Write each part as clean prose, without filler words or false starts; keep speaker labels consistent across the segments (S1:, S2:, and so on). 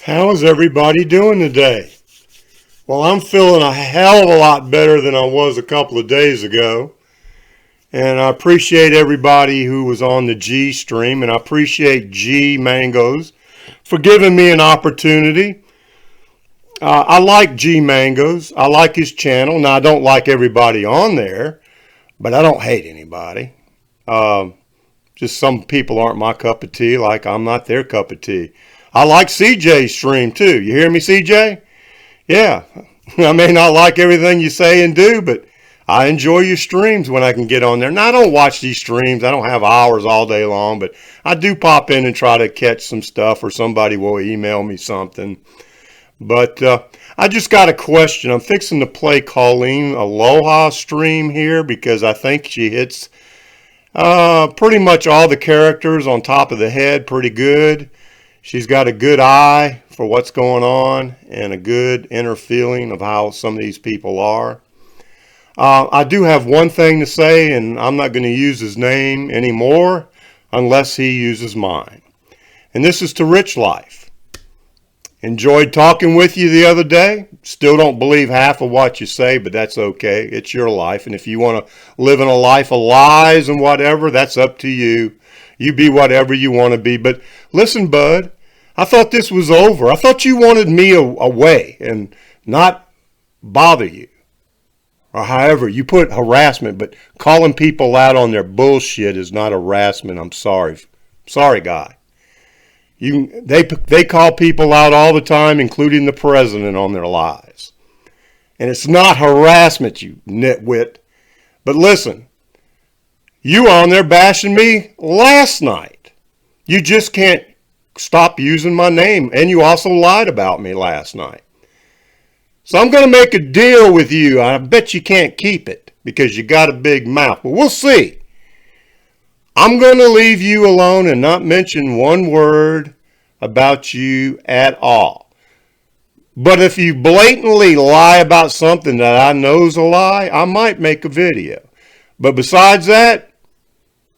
S1: How is everybody doing today? Well, I'm feeling a hell of a lot better than I was a couple of days ago. And I appreciate everybody who was on the G stream, and I appreciate G Mangoes for giving me an opportunity. I like G Mangoes. I like his channel. Now, I don't like everybody on there, but I don't hate anybody. Um, just some people aren't my cup of tea, like I'm not their cup of tea. I like CJ's stream too. You hear me, CJ? Yeah, I may not like everything you say and do, but I enjoy your streams when I can get on there. Now, I don't watch these streams. I don't have hours all day long, but I do pop in and try to catch some stuff, or somebody will email me something. But I just got a question. I'm fixing to play Coleen Aloha stream here because I think she hits pretty much all the characters on top of the head pretty good. She's got a good eye for what's going on and a good inner feeling of how some of these people are. I do have one thing to say, and I'm not going to use his name anymore unless he uses mine. And this is to Richlife. Enjoyed talking with you the other day. Still don't believe half of what you say, but that's okay. It's your life. And if you want to live in a life of lies and whatever, that's up to you. You be whatever you want to be. But listen, bud, I thought this was over. I thought you wanted me away and not bother you. Or however, you put harassment, but calling people out on their bullshit is not harassment. I'm sorry. Sorry, guy. They call people out all the time, including the president, on their lies. And it's not harassment, you nitwit. But listen, you were on there bashing me last night. You just can't stop using my name. And you also lied about me last night. So I'm going to make a deal with you. I bet you can't keep it because you got a big mouth. But we'll see. I'm going to leave you alone and not mention one word about you at all. But if you blatantly lie about something that I know is a lie, I might make a video. But besides that,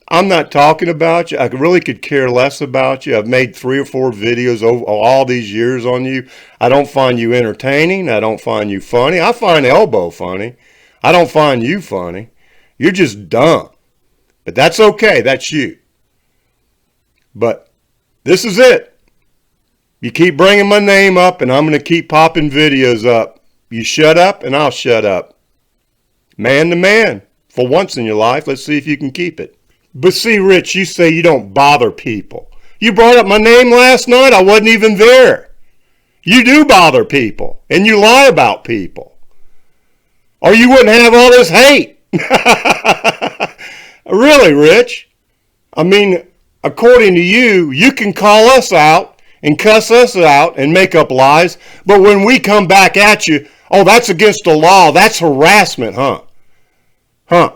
S1: I'm not talking about you. I really could care less about you. I've made 3 or 4 videos over all these years on you. I don't find you entertaining. I don't find you funny. I find Elbow funny. I don't find you funny. You're just dumb. But that's okay. That's you. But this is it. You keep bringing my name up, and I'm going to keep popping videos up. You shut up, and I'll shut up. Man to man. For once in your life, let's see if you can keep it. But see, Rich, you say you don't bother people. You brought up my name last night. I wasn't even there. You do bother people, and you lie about people. Or you wouldn't have all this hate. Really, Rich? I mean, according to you, you can call us out and cuss us out and make up lies, but when we come back at you, oh, that's against the law. That's harassment, huh? Huh?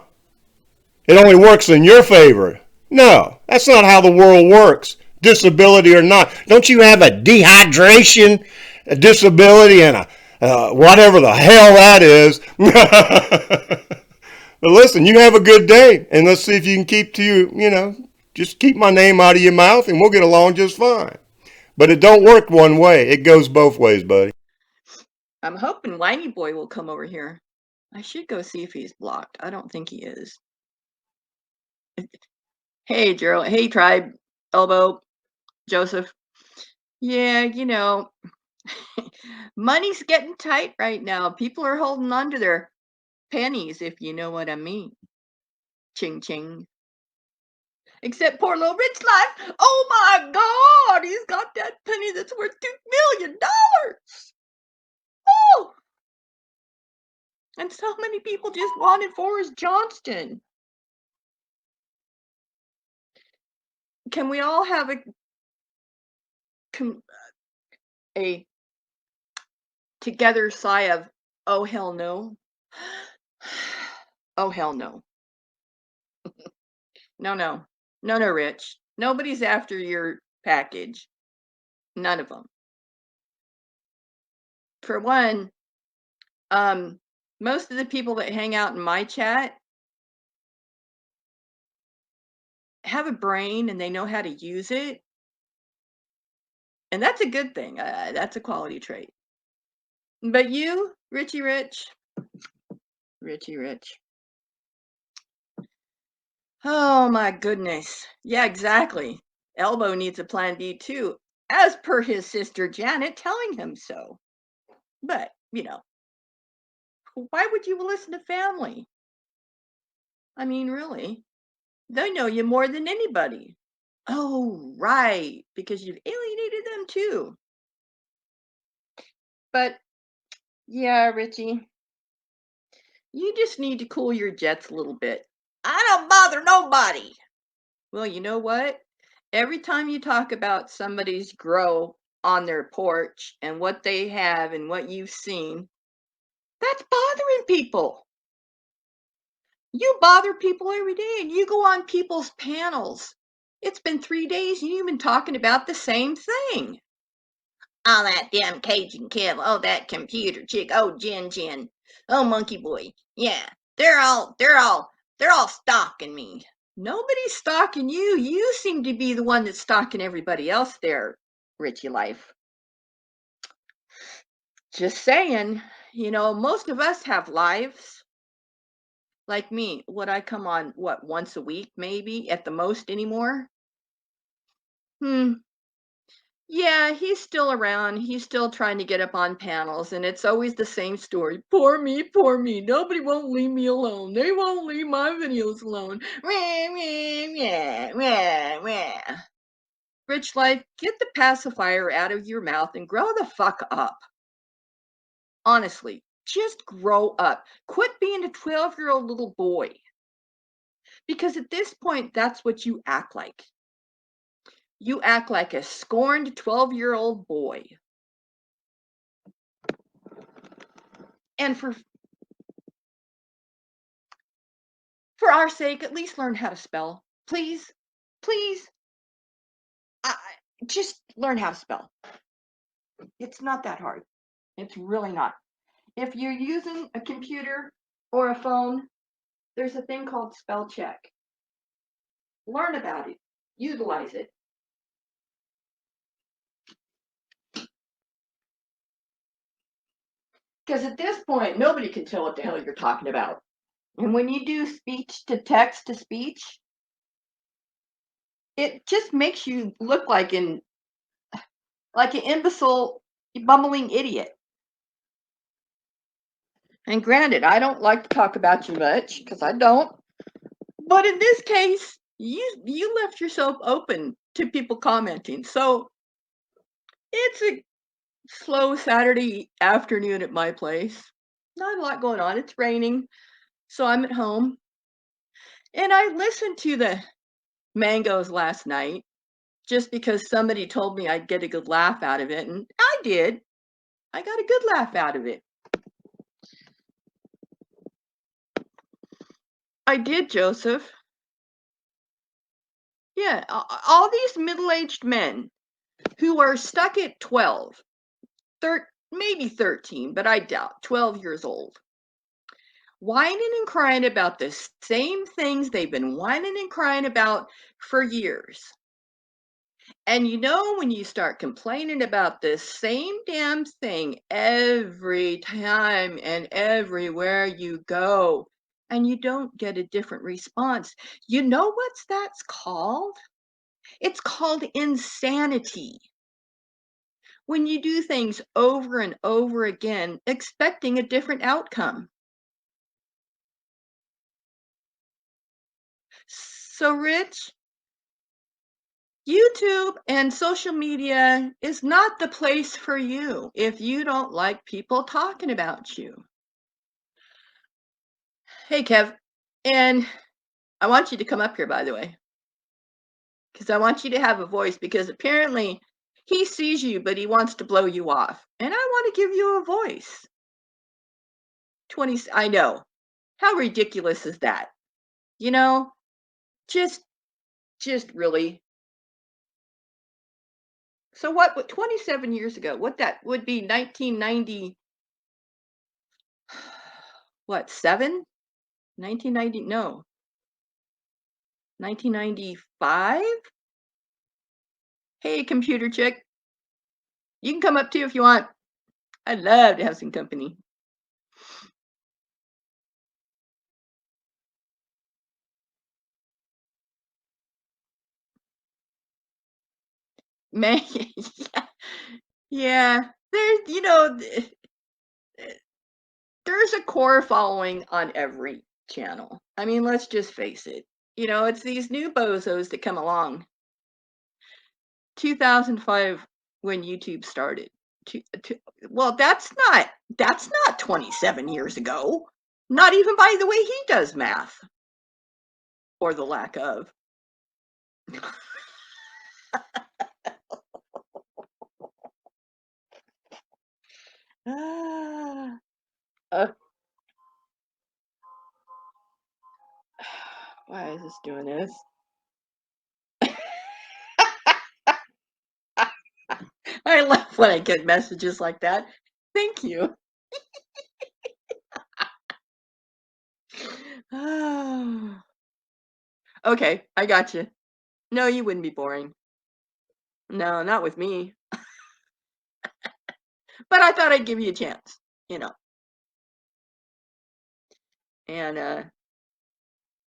S1: It only works in your favor. No, that's not how the world works, disability or not. Don't you have a dehydration, a disability, and a whatever the hell that is? But listen, you have a good day, and let's see if you can keep to just keep my name out of your mouth, and we'll get along just fine. But it don't work one way. It goes both ways, buddy.
S2: I'm hoping Whiny Boy will come over here. I should go see if he's blocked. I don't think he is. Hey, Gerald. Hey, Tribe. Elbow. Joseph. Yeah, money's getting tight right now. People are holding on to their pennies, if you know what I mean. Ching ching. Except poor little Richlife. Oh my God, he's got that penny that's worth $2 million. Oh, and so many people just wanted Forrest Johnston. Can we all have a together sigh of, oh hell no? Oh hell no. No, no. No, no, Rich. Nobody's after your package. None of them. For one, most of the people that hang out in my chat have a brain and they know how to use it. And that's a good thing. That's a quality trait. But you, Richie Rich. Oh my goodness. Yeah, exactly. Elbow needs a plan B too, as per his sister Janet telling him so. But, why would you listen to family? I mean, really, they know you more than anybody. Oh, right, because you've alienated them too. But yeah, Richie, you just need to cool your jets a little bit. I don't bother nobody. Well, you know what? Every time you talk about somebody's grow on their porch and what they have and what you've seen, that's bothering people. You bother people every day and you go on people's panels. It's been 3 days and you've been talking about the same thing. Oh, that damn Cajun Kim. Oh, that computer chick. Oh, Jen. Oh, Monkey Boy. Yeah, they're all stalking me. Nobody's stalking you. You seem to be the one that's stalking everybody else there, Richie Life. Just saying, most of us have lives. Like me, would I come on, what, once a week, maybe, at the most anymore? Hmm. Yeah, he's still around. He's still trying to get up on panels, and it's always the same story. Poor me, poor me. Nobody won't leave me alone. They won't leave my videos alone. Wah, wah, wah, wah, wah. Rich Life, get the pacifier out of your mouth and grow the fuck up. Honestly, just grow up. Quit being a 12-year-old little boy. Because at this point, that's what you act like. You act like a scorned 12-year-old boy. And for our sake, at least learn how to spell. Please, please, I, just learn how to spell. It's not that hard. It's really not. If you're using a computer or a phone, there's a thing called spell check. Learn about it. Utilize it. Because at this point, nobody can tell what the hell you're talking about. And when you do speech to text to speech, it just makes you look like an imbecile, bumbling idiot. And granted, I don't like to talk about you much because I don't. But in this case, you left yourself open to people commenting. So it's a slow Saturday afternoon at my place. Not a lot going on. It's raining, so I'm at home. And I listened to the mangoes last night just because somebody told me I'd get a good laugh out of it, and I did. I got a good laugh out of it. I did, Joseph. Yeah, all these middle-aged men who are stuck at 12, maybe 13, but I doubt 12 years old, whining and crying about the same things they've been whining and crying about for years. And when you start complaining about this same damn thing every time and everywhere you go, and you don't get a different response, you know that's called? It's called insanity. When you do things over and over again, expecting a different outcome. So, Rich, YouTube and social media is not the place for you if you don't like people talking about you. Hey, Kev, and I want you to come up here, by the way, because I want you to have a voice because apparently he sees you, but he wants to blow you off. And I want to give you a voice. 20, I know. How ridiculous is that? You know, just really. So what 27 years ago, what that would be 1990, what, 7? 1990, no, 1995? Hey, computer chick. You can come up too if you want. I'd love to have some company. Man, yeah, yeah. There's a core following on every channel. I mean, let's just face it. It's these new bozos that come along. 2005 when YouTube started. Well, that's not 27 years ago. Not even by the way he does math or the lack of. Ah, uh, why is this doing this? I love when I get messages like that. Thank you. Ah, okay, I got you. No, you wouldn't be boring. No, not with me. But I thought I'd give you a chance, you know. And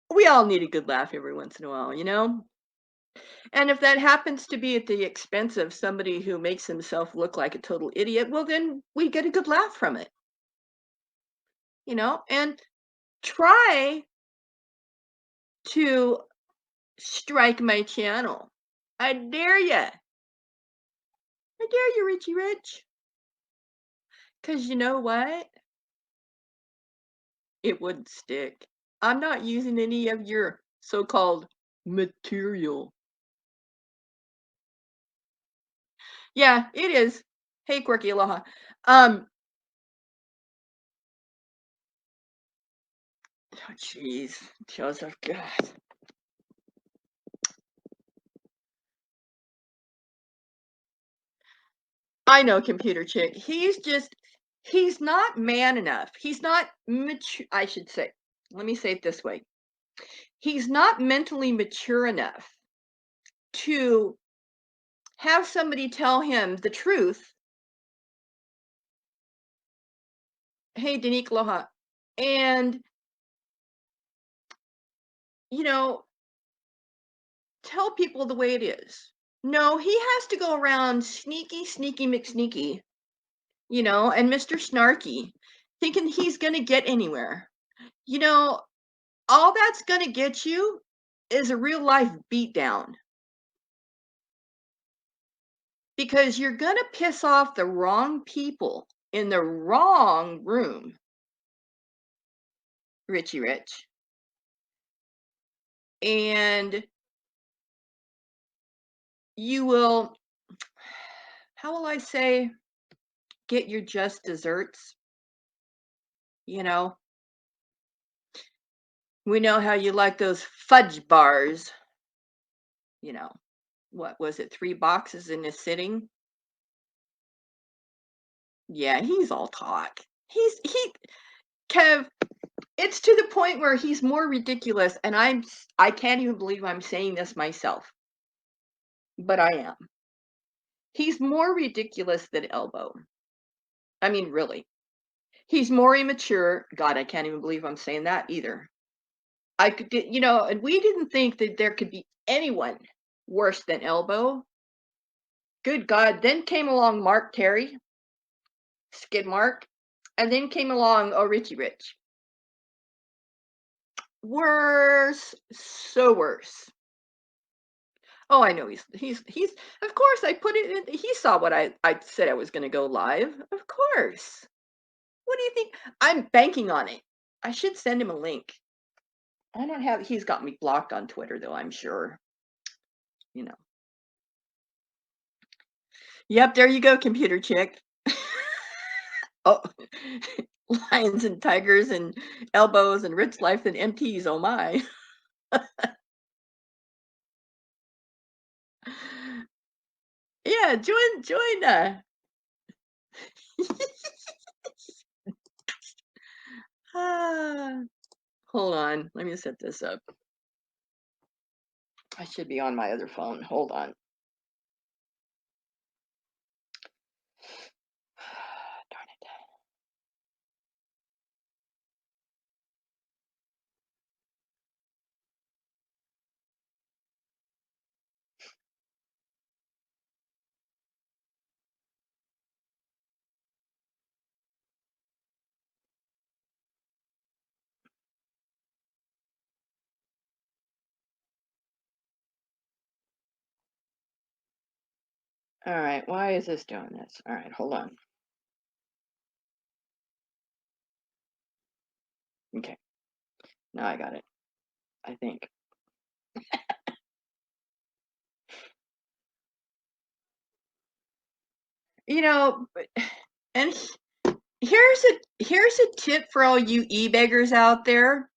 S2: we all need a good laugh every once in a while. And if that happens to be at the expense of somebody who makes himself look like a total idiot, well, then we get a good laugh from it. And try to strike my channel. I dare ya. I dare you, Richie Rich. Because you know what? It wouldn't stick. I'm not using any of your so-called material. Yeah, it is. Hey, Quirky Aloha. Um, oh, jeez, Joseph, God. I know, computer chick. He's not man enough. He's not mature. I should say, let me say it this way. He's not mentally mature enough to have somebody tell him the truth. Hey, Danique Aloha. And, you know, tell people the way it is. No, he has to go around sneaky, sneaky, McSneaky, and Mr. Snarky, thinking he's going to get anywhere. You know, all that's going to get you is a real life beatdown because you're going to piss off the wrong people in the wrong room, Richie Rich. And you will, how will I say, get your just desserts. You know, we know how you like those fudge bars. You know, what was it, 3 boxes in a sitting? Yeah, he's all talk. Kev, it's to the point where he's more ridiculous, and I can't even believe I'm saying this myself, but I am. He's more ridiculous than Elbow. I mean, really. He's more immature. God, I can't even believe I'm saying that either. And we didn't think that there could be anyone worse than Elbow. Good God. Then came along Mark Terry, Skid Mark, and then came along Richie Rich. Worse, so worse. Oh, I know he's of course I put it in, he saw what I said I was going to go live. Of course. What do you think? I'm banking on it. I should send him a link. I don't have he's got me blocked on Twitter though, I'm sure. You know. Yep, there you go, computer chick. Oh, lions and tigers and elbows and Richlife and MTs, oh my. Yeah, join ah, hold on, let me set this up. I should be on my other phone. Hold on. All right, why is this doing this? All right, hold on. Okay, now I got it, I think. You know, and here's a tip for all you e-beggars out there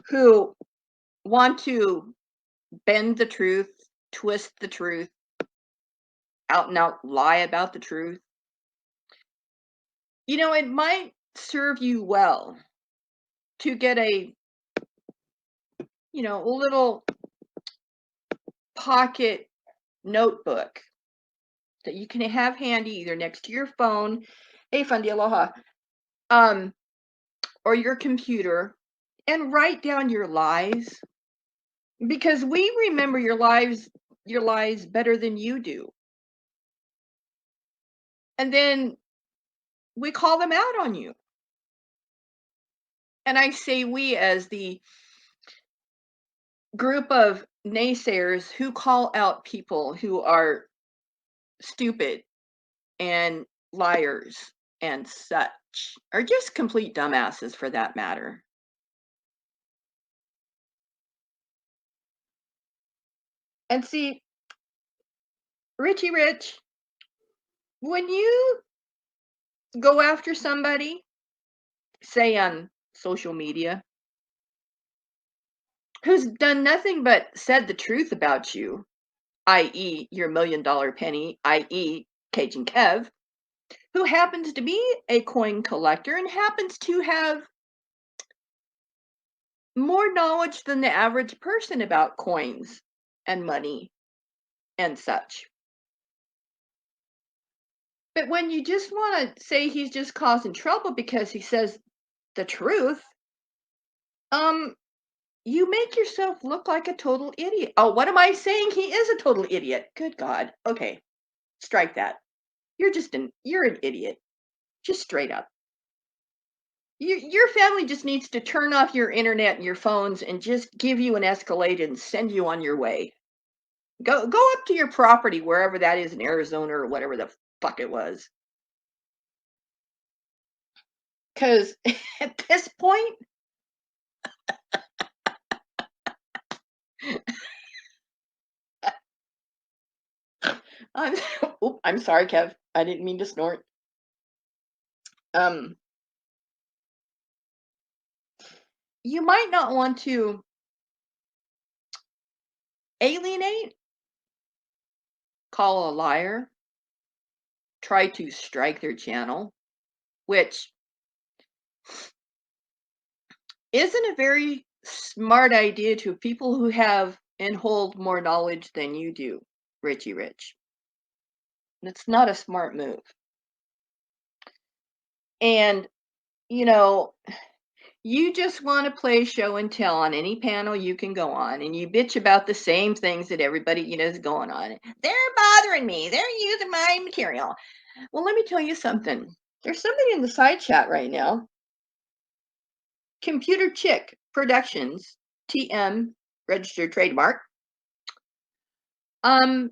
S2: who want to bend the truth, twist the truth, out and out lie about the truth. You know, it might serve you well to get a little pocket notebook that you can have handy either next to your phone, hey Fundy Aloha, um, or your computer, and write down your lies because we remember your lies better than you do. And then we call them out on you. And I say we as the group of naysayers who call out people who are stupid and liars and such, or just complete dumbasses for that matter. And see, Richie Rich, when you go after somebody, say on social media, who's done nothing but said the truth about you, i.e., your $1 million penny, i.e., Cajun Kev, who happens to be a coin collector and happens to have more knowledge than the average person about coins and money and such. But when you just want to say he's just causing trouble because he says the truth, um, you make yourself look like a total idiot. Oh, what am I saying? He is a total idiot. Good God. Okay, strike that. You're an idiot. Just straight up. Your family just needs to turn off your internet and your phones and just give you an Escalade and send you on your way. Go up to your property wherever that is in Arizona or whatever the fuck it was. Because at this point, I'm I'm sorry, Kev. I didn't mean to snort. Um, you might not want to alienate, call a liar, try to strike their channel, which isn't a very smart idea to people who have and hold more knowledge than you do, Richie Rich. It's not a smart move. And, you know, you just want to play show and tell on any panel you can go on, and you bitch about the same things that everybody, is going on. They're bothering me. They're using my material. Well, let me tell you something. There's somebody in the side chat right now. Computer Chick Productions, TM, registered trademark, um,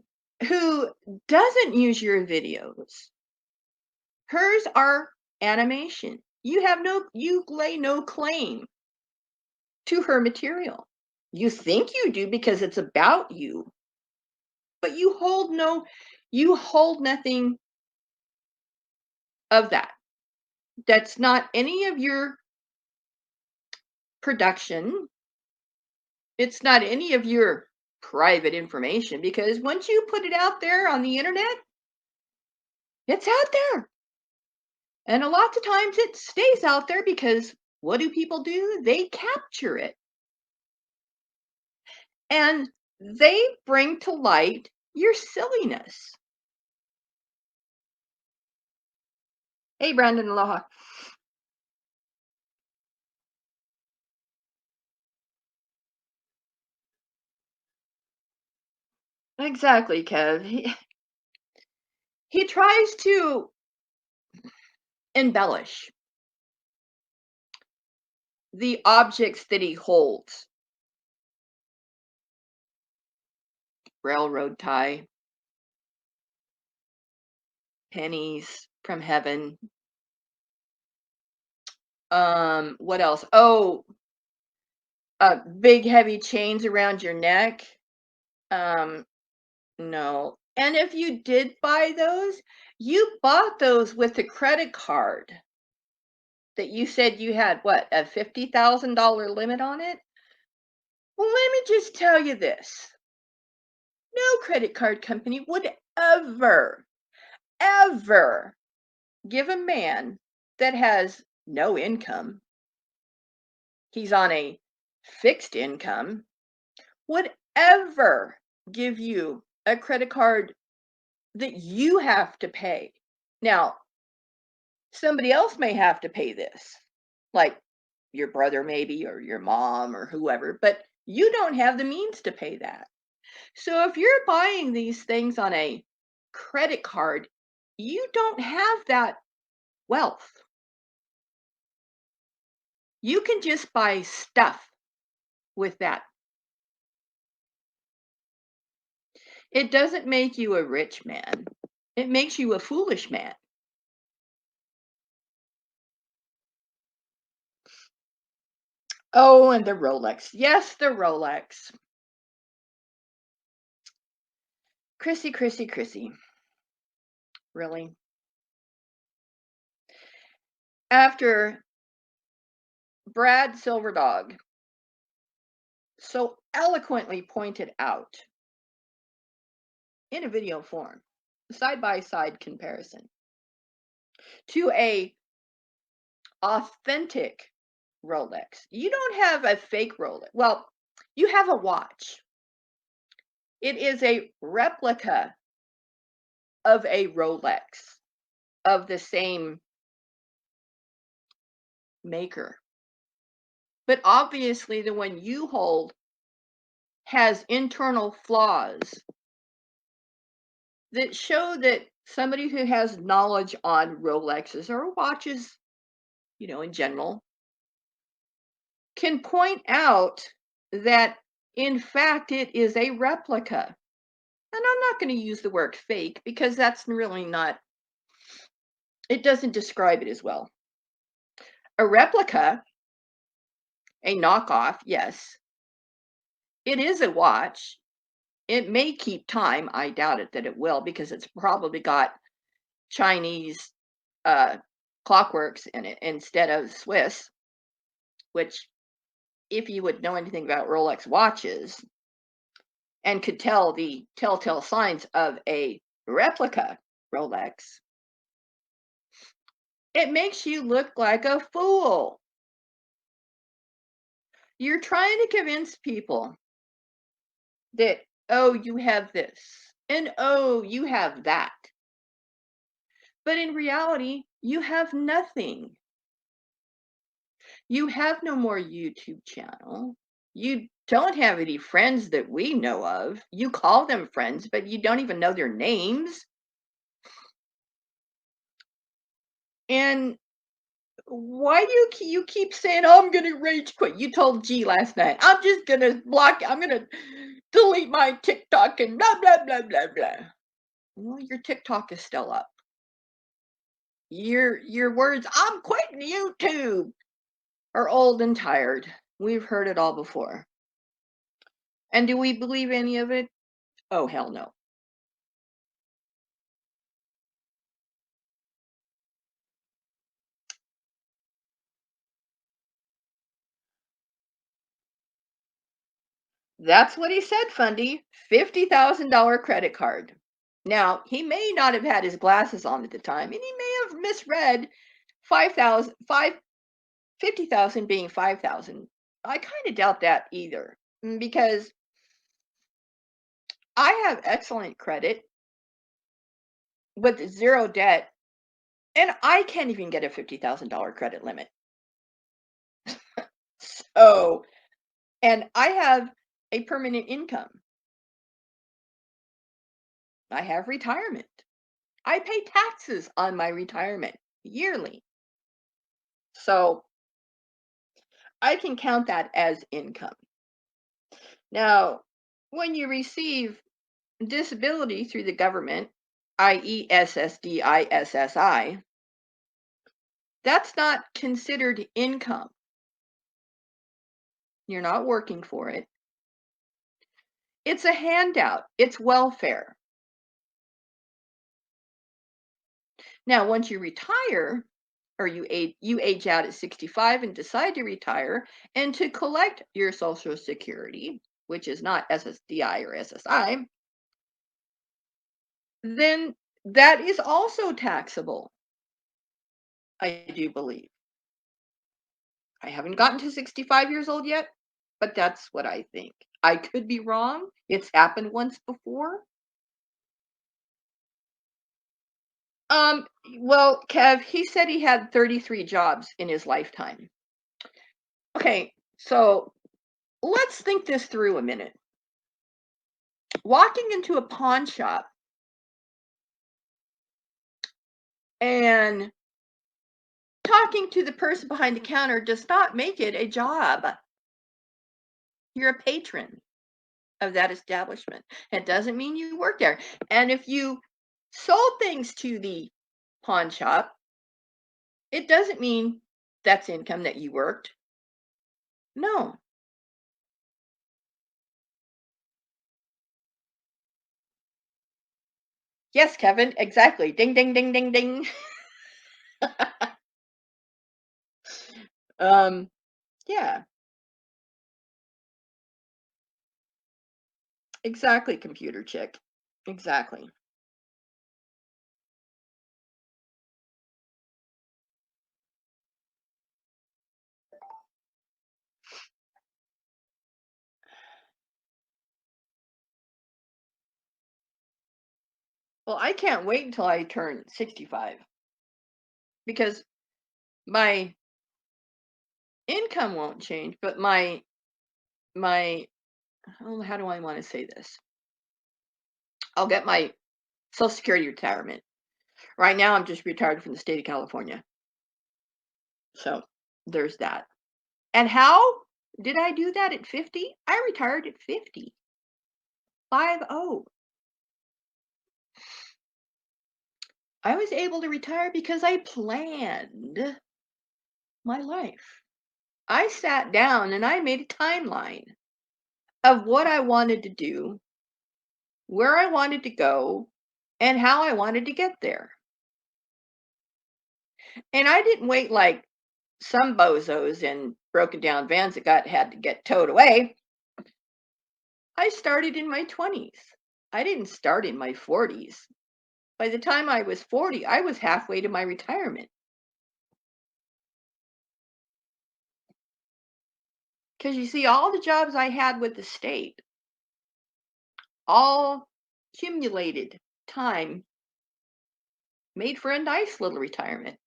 S2: who doesn't use your videos. Hers are animation. You lay no claim to her material. You think you do because it's about you, but you hold nothing of that. That's not any of your production. It's not any of your private information because once you put it out there on the internet, it's out there. And a lot of times it stays out there because what do people do? They capture it and they bring to light your silliness. Hey, Brandon, aloha. Exactly, Kev. He tries to embellish the objects that he holds. Railroad tie, pennies from heaven. What else? Oh, big heavy chains around your neck. Um, no. And if you did buy those, you bought those with a credit card that you said you had what, a $50,000 limit on it? Well, let me just tell you this. No credit card company would ever, ever give a man that has no income, he's on a fixed income, would ever give you a credit card that you have to pay. Now, somebody else may have to pay this, like your brother maybe, or your mom or whoever, but you don't have the means to pay that. So if you're buying these things on a credit card, you don't have that wealth. You can just buy stuff with that. It doesn't make you a rich man. It makes you a foolish man. Oh, and the Rolex. Yes, the Rolex. Chrissy, Chrissy, Chrissy. Really? After Brad Silverdog so eloquently pointed out in a video form, side by side comparison to a authentic Rolex. You don't have a fake Rolex. Well, you have a watch. It is a replica of a Rolex of the same maker. But obviously, the one you hold has internal flaws that show that somebody who has knowledge on Rolexes or watches, in general, can point out that in fact it is a replica. And I'm not going to use the word fake because that's really not, it doesn't describe it as well. A replica, a knockoff, yes, it is a watch. It may keep time. I doubt it that it will because it's probably got Chinese uh, clockworks in it instead of Swiss, which, if you would know anything about Rolex watches and could tell the telltale signs of a replica Rolex, it makes you look like a fool. You're trying to convince people that, oh, you have this, and oh, you have that. But in reality, you have nothing. You have no more YouTube channel. You don't have any friends that we know of. You call them friends, but you don't even know their names. And why do you keep saying, "Oh, I'm gonna rage quit"? You told G last night, "I'm just gonna block. I'm gonna delete my TikTok and blah blah blah blah blah." Well, your TikTok is still up. Your words, "I'm quitting YouTube," are old and tired. We've heard it all before. And do we believe any of it? Oh, hell no. That's what he said, Fundy. $50,000 credit card. Now, he may not have had his glasses on at the time, and he may have misread 5,000, 50,000 being 5,000. I kind of doubt that either, because I have excellent credit with zero debt, and I can't even get a $50,000 credit limit. So, and I have a permanent income. I have retirement. I pay taxes on my retirement yearly. So I can count that as income. Now, when you receive disability through the government, i.e., SSDISSI, that's not considered income. You're not working for it. It's a handout. It's welfare. Now, once you retire, or you age out at 65 and decide to retire and to collect your Social Security, which is not SSDI or SSI, then that is also taxable, I do believe. I haven't gotten to 65 years old yet, but that's what I think. I could be wrong. It's happened once before. Um, well, Kev, he said he had 33 jobs in his lifetime. Okay, so let's think this through a minute. Walking into a pawn shop and talking to the person behind the counter does not make it a job. You're a patron of that establishment. It doesn't mean you work there. And if you sold things to the pawn shop, it doesn't mean that's income that you worked. No. Yes, Kevin, exactly. Ding, ding, ding, ding, ding. um, yeah, exactly, computer chick. Exactly. Well, I can't wait until I turn 65 because my income won't change, but my oh, how do I want to say this? I'll get my Social Security retirement. Right now, I'm just retired from the state of California. So there's that. And how did I do that at 50? I retired at 50. 50. I was able to retire because I planned my life. I sat down and I made a timeline of what I wanted to do, where I wanted to go, and how I wanted to get there. And I didn't wait like some bozos in broken down vans that had to get towed away. I started in my 20s. I didn't start in my 40s. By the time I was 40, I was halfway to my retirement. Because you see, all the jobs I had with the state, all accumulated time, made for a nice little retirement.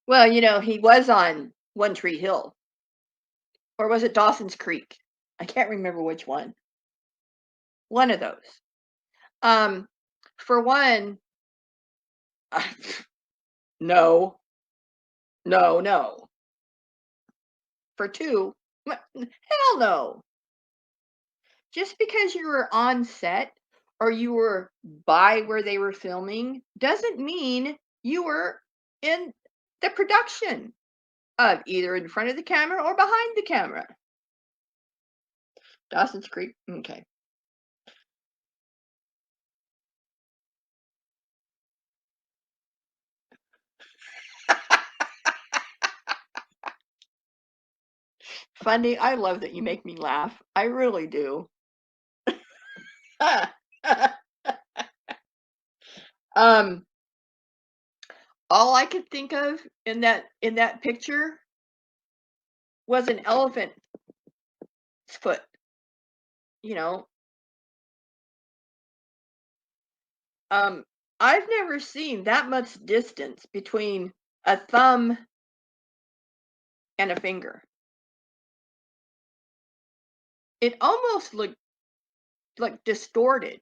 S2: Well, he was on One Tree Hill, or was it Dawson's Creek? I can't remember which one. One of those. Um, for one, no, no, no. For two, hell no. Just because you were on set or you were by where they were filming doesn't mean you were in the production of either in front of the camera or behind the camera. Dawson's Creek. Okay. Funny. I love that you make me laugh. I really do. um, all I could think of in that picture was an elephant's foot. You know, um, I've never seen that much distance between a thumb and a finger. It almost looked like distorted,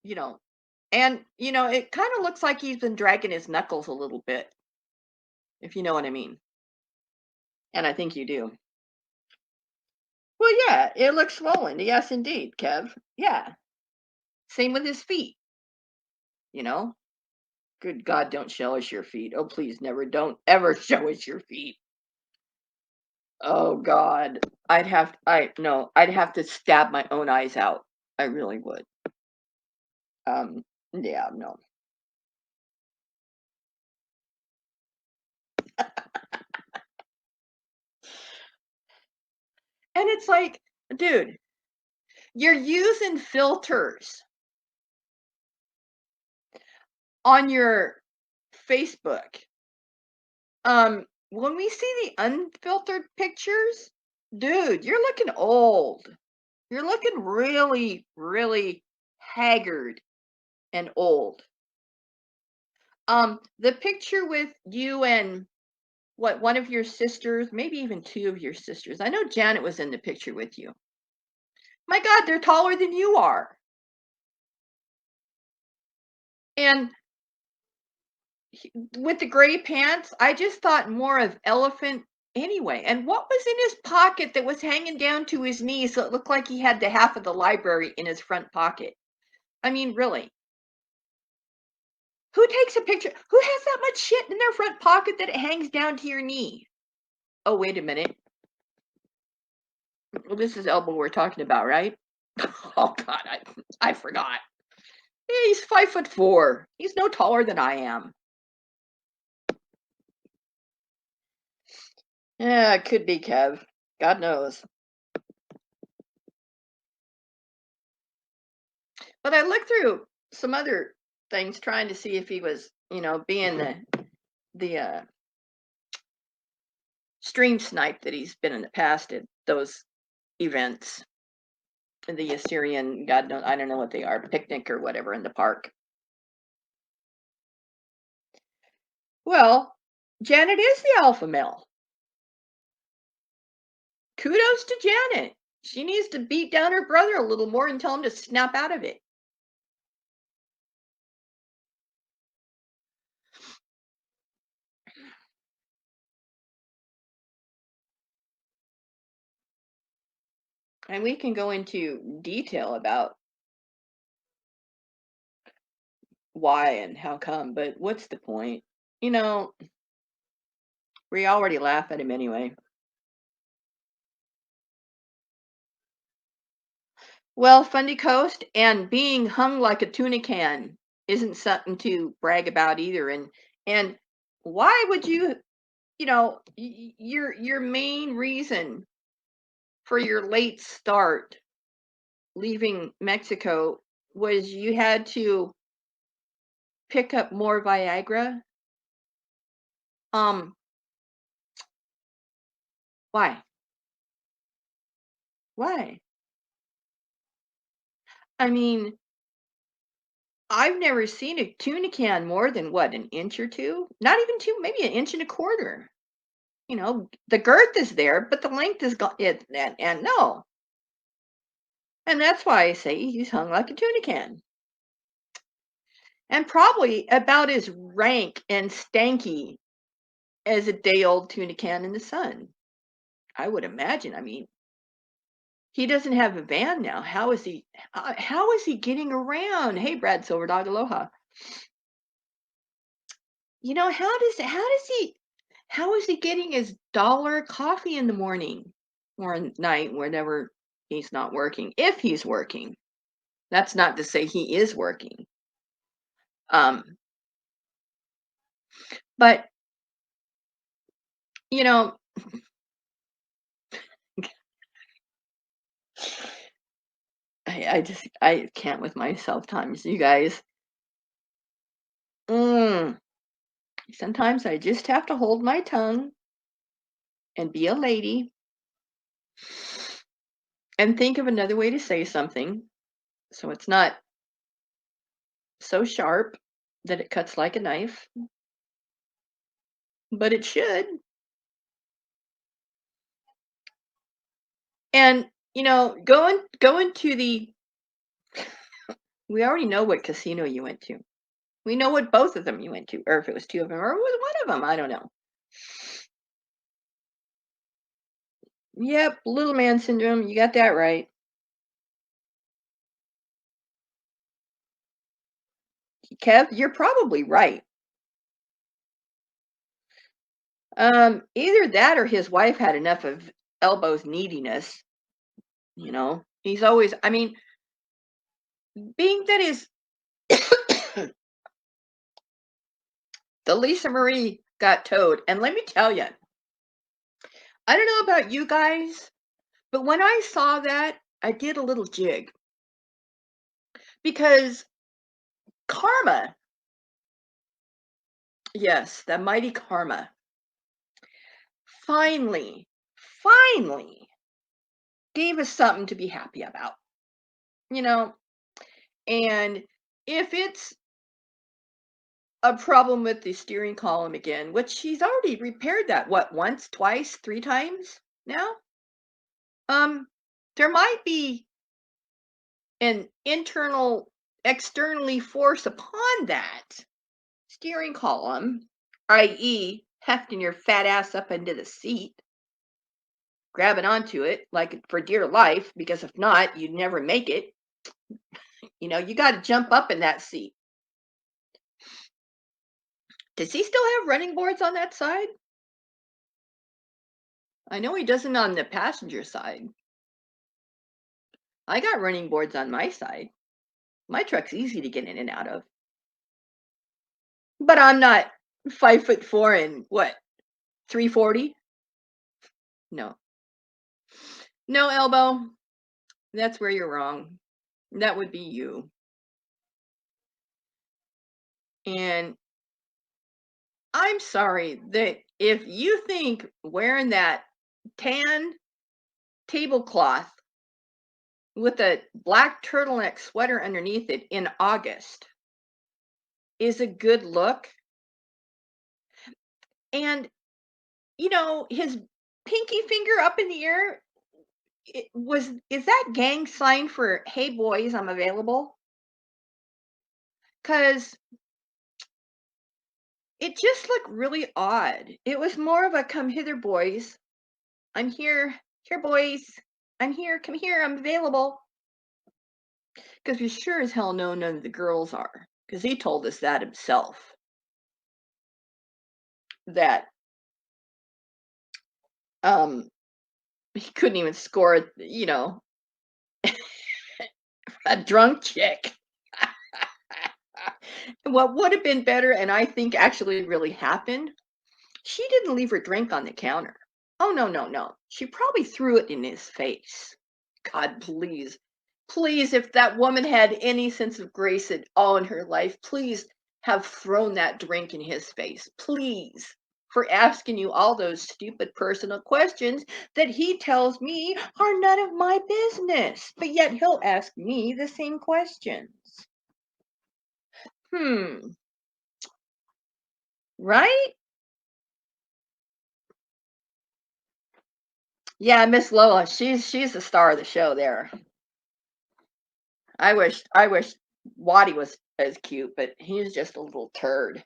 S2: you know. And, it kind of looks like he's been dragging his knuckles a little bit, if you know what I mean. And I think you do. Well, yeah, it looks swollen. Yes, indeed, Kev. Yeah. Same with his feet, you know? Good God, don't show us your feet. Oh, please, never, don't ever show us your feet. Oh God. No, I'd have to stab my own eyes out. I really would. Um, yeah, no. And it's like, dude, you're using filters on your Facebook. When we see the unfiltered pictures, dude, you're looking old. You're looking really, really haggard and old. The picture with you and what, one of your sisters, maybe even two of your sisters. I know Janet was in the picture with you. My God, they're taller than you are. And with the gray pants, I just thought more of elephant anyway. And what was in his pocket that was hanging down to his knees so it looked like he had the half of the library in his front pocket? I mean, really. Who takes a picture? Who has that much shit in their front pocket that it hangs down to your knee? Oh, wait a minute. Well, this is Elbow we're talking about, right? Oh God, I forgot. Yeah, he's 5'4". He's no taller than I am. Yeah, it could be Kev. God knows. But I looked through some other things trying to see if he was, being the stream snipe that he's been in the past at those events. The Assyrian, God knows, I don't know what they are, picnic or whatever in the park. Well, Janet is the alpha male. Kudos to Janet. She needs to beat down her brother a little more and tell him to snap out of it. And we can go into detail about why and how come, but what's the point? You know, we already laugh at him anyway. Well, Fundy Coast and being hung like a tuna can isn't something to brag about either. And why would you, your main reason for your late start leaving Mexico was you had to pick up more Viagra? Um, why? Why? I mean, I've never seen a tuna can more than what, an inch or two? Not even two, maybe an inch and a quarter. The girth is there, but the length is gone. And no, and that's why I say he's hung like a tuna can, and probably about as rank and stanky as a day-old tuna can in the sun. I would imagine. I mean, he doesn't have a van now. How is he? How is he getting around? Hey, Brad Silverdog, aloha. How is he getting his dollar coffee in the morning or night, whenever he's not working? If he's working, that's not to say he is working. Um, but you know, I can't with myself times, you guys. Mm, sometimes I just have to hold my tongue and be a lady and think of another way to say something so it's not so sharp that it cuts like a knife, but it should. And going to the We already know what casino you went to. We know what both of them you went to, or if it was two of them, or it was one of them. I don't know. Yep, little man syndrome. You got that right. Kev, you're probably right. Either that or his wife had enough of Elbow's neediness. He's always, I mean, being that is the Lisa Marie got towed. And let me tell you, I don't know about you guys, but when I saw that, I did a little jig because karma, yes, the mighty karma, finally, finally gave us something to be happy about, you know? And if it's a problem with the steering column again, which she's already repaired that, what, once, twice, three times now? Um, there might be an internal, externally force upon that steering column, i.e., hefting your fat ass up into the seat, grabbing onto it like for dear life, because if not, you'd never make it. You got to jump up in that seat. Does he still have running boards on that side? I know he doesn't on the passenger side. I got running boards on my side. My truck's easy to get in and out of. But I'm not 5'4" and what, 340? No. No, Elbow. That's where you're wrong. That would be you. And I'm sorry that if you think wearing that tan tablecloth with a black turtleneck sweater underneath it in August is a good look, and his pinky finger up in the air, is that gang sign for "Hey boys, I'm available"? Because it just looked really odd. It was more of a "Come hither, boys. I'm here, boys. I'm here. Come here. I'm available." Because we sure as hell know none of the girls are. Because he told us that himself. That um he couldn't even score, a drunk chick. What would have been better, and I think actually really happened, she didn't leave her drink on the counter. Oh, no, no, no. She probably threw it in his face. God, please. Please, if that woman had any sense of grace at all in her life, please have thrown that drink in his face. Please. For asking you all those stupid personal questions that he tells me are none of my business. But yet he'll ask me the same questions. Right? Yeah, Miss Lola, she's the star of the show there. I wish Waddy was as cute, but he's just a little turd.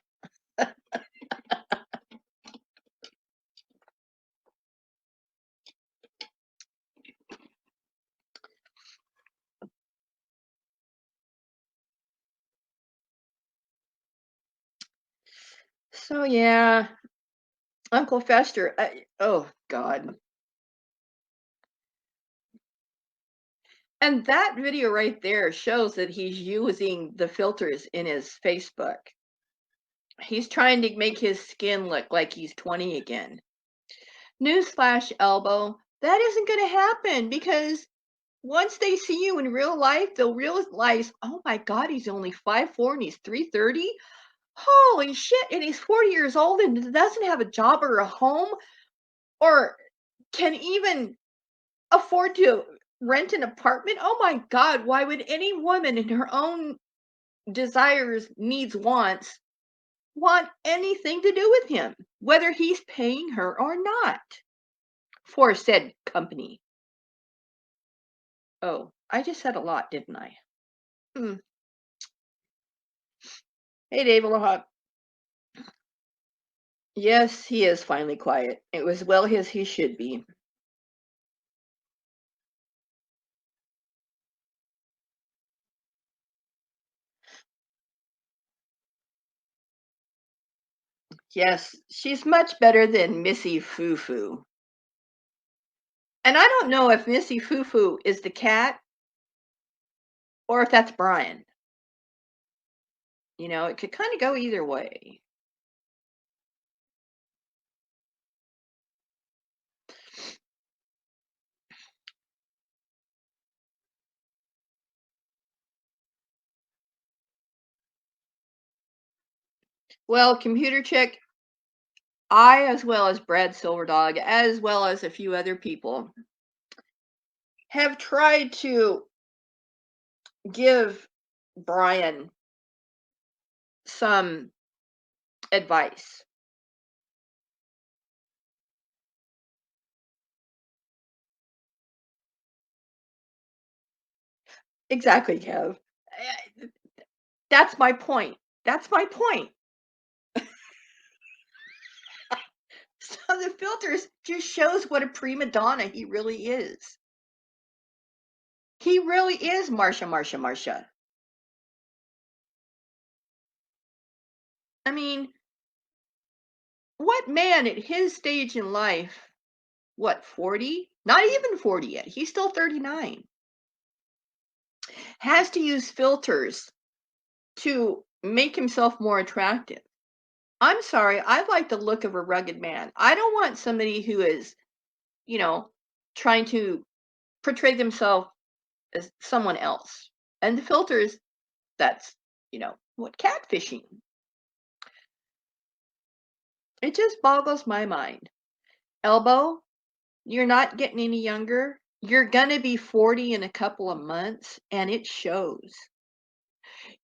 S2: So yeah, Uncle Fester. Oh God. And that video right there shows that he's using the filters in his Facebook. He's trying to make his skin look like he's 20 again. Newsflash, Elbow, that isn't going to happen because once they see you in real life, they'll realize, oh my God, he's only 5'4" and he's 330. Holy shit. And he's 40 years old and doesn't have a job or a home or can even afford to rent an apartment. Oh my God. Why would any woman in her own desires, needs, wants, want anything to do with him, whether he's paying her or not for said company? Oh, I just said a lot, didn't I? Hey, Dave Aloha. Yes, he is finally quiet. It was well as he should be. Yes, she's much better than Missy Foo Foo. And I don't know if Missy Foo Foo is the cat or if that's Brian. It could kind of go either way. Well, computer check, I, as well as Brad Silverdog, as well as a few other people, have tried to give Brian some advice. Exactly, Kev. That's my point. That's my point. So the filters just shows what a prima donna he really is. He really is Marsha, Marsha, Marsha. I mean, what man at his stage in life, what, 40? Not even 40 yet. He's still 39. Has to use filters to make himself more attractive. I'm sorry, I like the look of a rugged man. I don't want somebody who is, you know, trying to portray themselves as someone else. And the filters, that's, what catfishing. It just boggles my mind. Elbow, you're not getting any younger. You're going to be 40 in a couple of months, and it shows.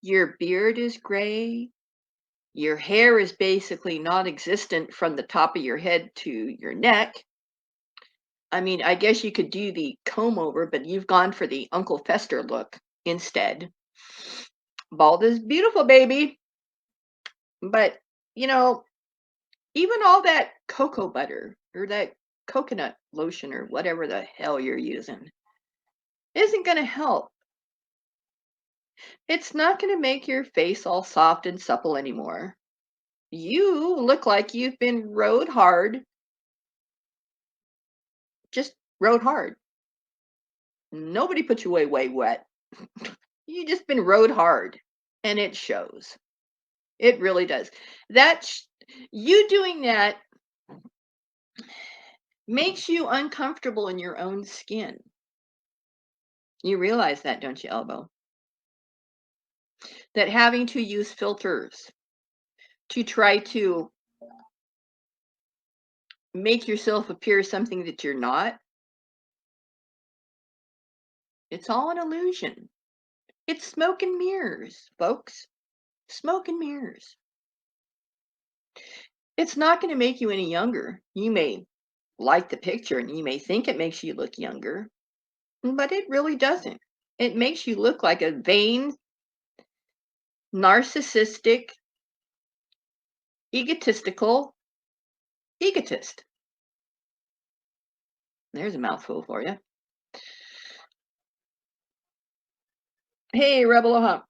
S2: Your beard is gray. Your hair is basically non existent from the top of your head to your neck. I mean, I guess you could do the comb over, but you've gone for the Uncle Fester look instead. Bald is beautiful, baby. But, you know, even all that cocoa butter or that coconut lotion or whatever the hell you're using isn't going to help. It's not going to make your face all soft and supple anymore. You look like you've been rode hard, just rode hard. Nobody put you away wet. You just been rode hard, and it shows. It really does. That you doing that makes you uncomfortable in your own skin. You realize that, don't you, Elbow? That having to use filters to try to make yourself appear something that you're not, it's all an illusion. It's smoke and mirrors, folks. Smoke and mirrors. It's not going to make you any younger. You may like the picture and you may think it makes you look younger, but it really doesn't. It makes you look like a vain, narcissistic, egotistical egotist. There's a mouthful for you. Hey, Rebel Aloha.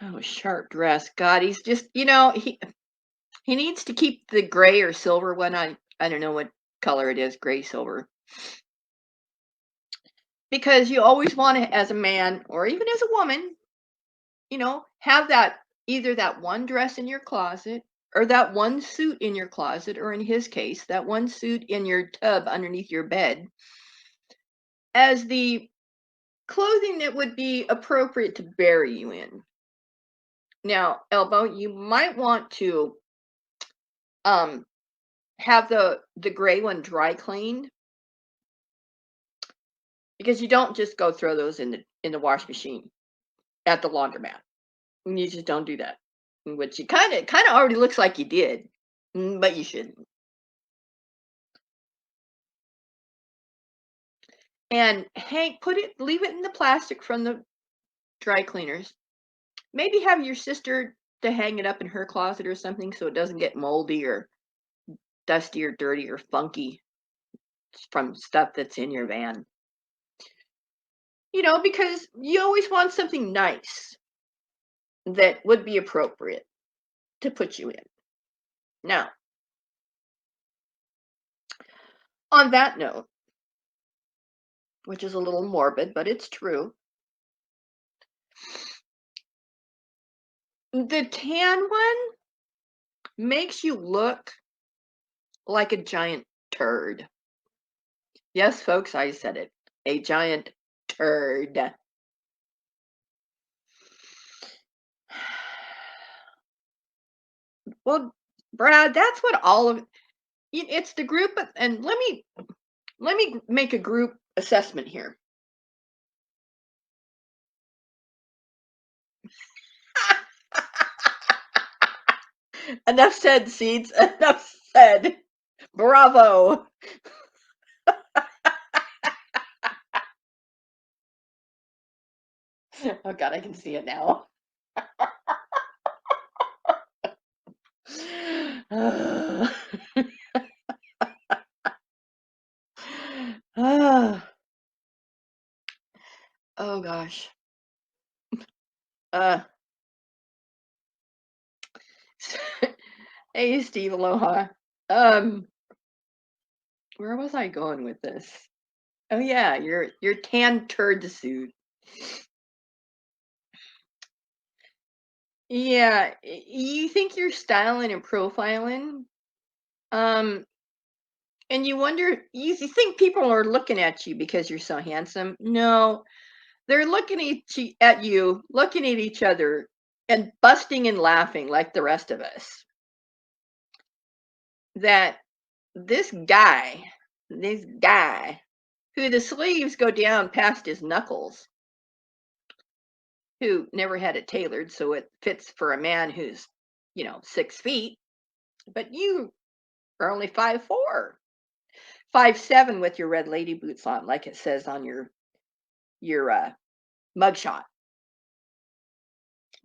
S2: Oh, sharp dress. God, he's just, he needs to keep the gray or silver one. I don't know what color it is, gray, silver. Because you always want to, as a man or even as a woman, have that either that one dress in your closet or that one suit in your closet, or in his case, that one suit in your tub underneath your bed as the clothing that would be appropriate to bury you in. Now, Elbow, you might want to um have the gray one dry cleaned, because you don't just go throw those in the wash machine at the laundromat. You just don't do that. Which you kind of already looks like you did, but you shouldn't. And leave it in the plastic from the dry cleaners. maybe have your sister to hang it up in her closet or something so it doesn't get moldy or dusty or dirty or funky from stuff that's in your van. Because you always want something nice that would be appropriate to put you in. Now, on that note, which is a little morbid, but it's true, the tan one makes you look like a giant turd. Yes, folks, I said it. A giant turd. Well, Brad, that's what all of it's the group and let me make a group assessment here. Enough said, Seeds. Enough said. Bravo. Oh God, I can see it now. Oh gosh. Uh, hey, Steve. Aloha. Um, where was I going with this? Oh yeah, your tan turd suit. Yeah, you think you're styling and profiling, um, and you wonder, you think people are looking at you because you're so handsome. No, they're looking at you, looking at each other, and busting and laughing like the rest of us. That this guy, who the sleeves go down past his knuckles, who never had it tailored so it fits for a man who's, 6 feet, but you are only 5'4", 5'7" with your red lady boots on, like it says on your mugshot.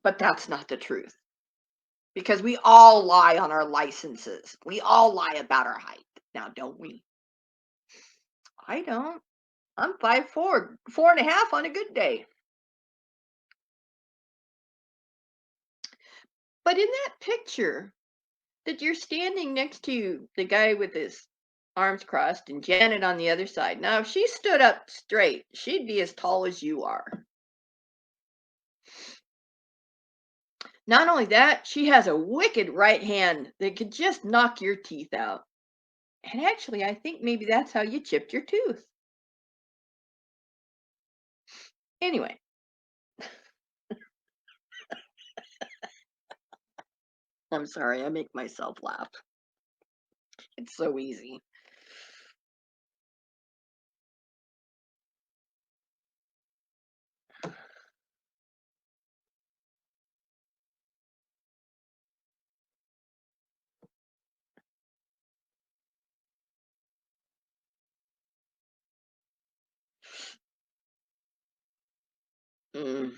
S2: But that's not the truth because we all lie on our licenses. We all lie about our height. Now, don't we? I don't. I'm 5'4", 4.5 on a good day. But in that picture that you're standing next to the guy with his arms crossed and Janet on the other side. Now, if she stood up straight, she'd be as tall as you are. Not only that, she has a wicked right hand that could just knock your teeth out. And actually, I think maybe that's how you chipped your tooth. Anyway, I'm sorry, I make myself laugh. It's so easy. Mm,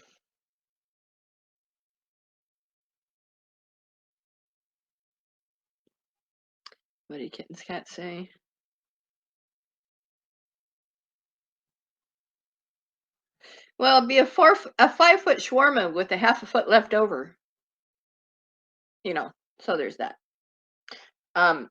S2: what did Kitten's cat say? Well, it'd be a 5 foot shawarma with a half a foot left over. You know, so there's that. Um,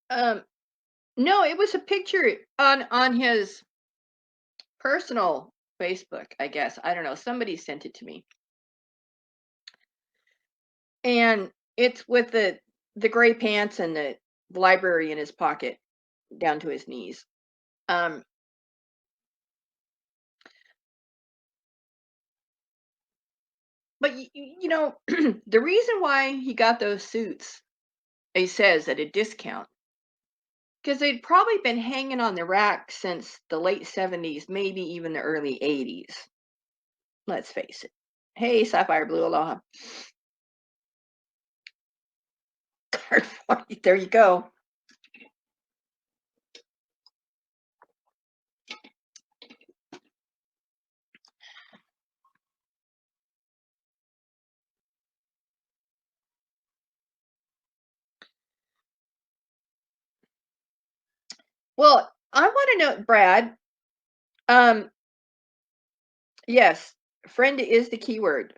S2: um, no, it was a picture on his personal Facebook, I guess. I don't know. Somebody sent it to me. And it's with the gray pants and the library in his pocket down to his knees. Um, but the reason why he got those suits, he says at a discount, because they'd probably been hanging on the rack since the late 70s, maybe even the early 80s. Let's face it. Hey, Sapphire Blue Aloha. Card 40. There you go. Well, I want to know, Brad. Um, yes, friend is the key word.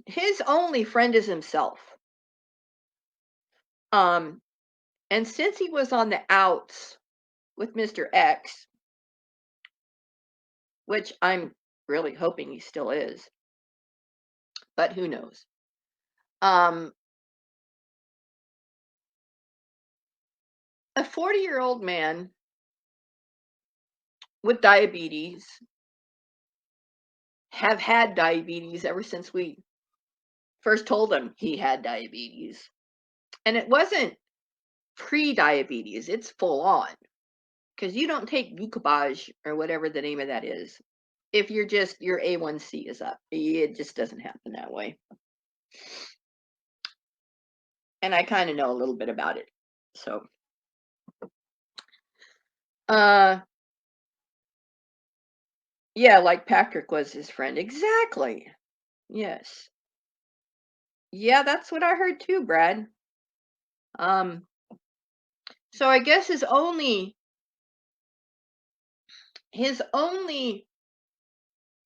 S2: His only friend is himself. Um, and since he was on the outs with Mr. X, which I'm really hoping he still is, but who knows? Um, a 40-year-old man with diabetes have had diabetes ever since we first told him he had diabetes. And it wasn't pre-diabetes, it's full on. Because you don't take glucose or whatever the name of that is. If you're just your A1C is up. It just doesn't happen that way. And I kind of know a little bit about it. So uh yeah, like Patrick was his friend. Exactly. Yes. Yeah, that's what I heard too, Brad. Um so I guess his only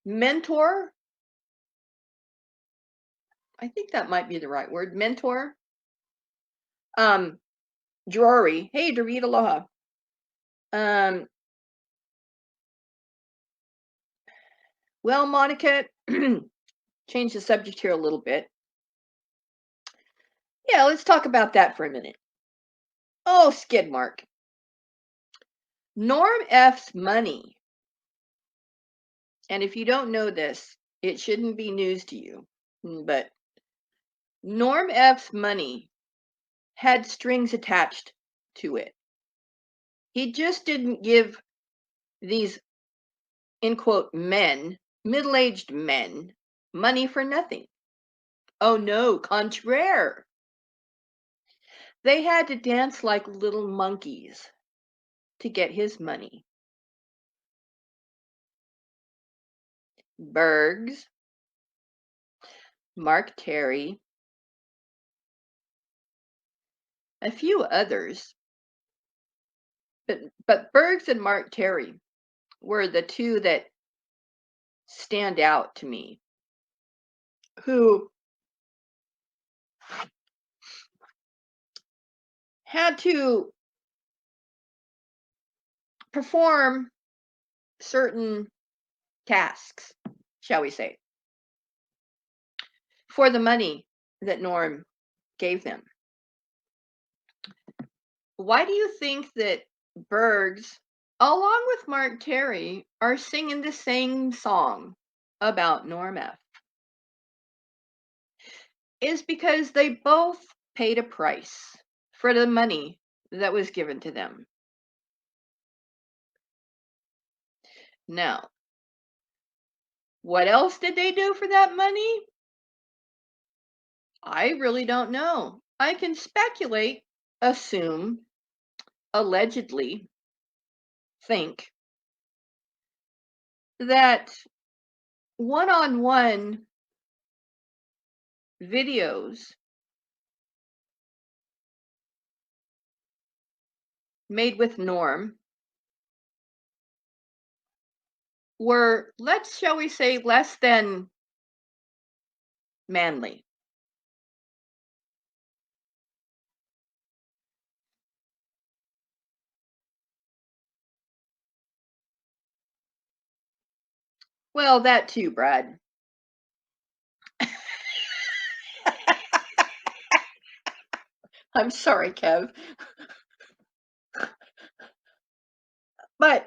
S2: mentor, I think that might be the right word, mentor. Um Drury. Hey, David Aloha. Um well, Monica, change the subject here a little bit. Yeah, let's talk about that for a minute. Oh, skid mark. Norm F's money. And if you don't know this, it shouldn't be news to you. But Norm F's money had strings attached to it. He just didn't give these, in quote, men, middle aged men, money for nothing. Oh no, contraire. They had to dance like little monkeys to get his money. Bergs, Mark Terry, a few others, but Bergs and Mark Terry were the two that stand out to me, who had to perform certain tasks, shall we say, for the money that Norm gave them. Why do you think that Bergs, along with Mark Terry, are singing the same song about Norm F? Is because they both paid a price for the money that was given to them. Now, what else did they do for that money? I really don't know. I can speculate, assume, allegedly think that one on one videos made with Norm were, let's shall we say, less than manly. Well, that too, Brad. I'm sorry, Kev. But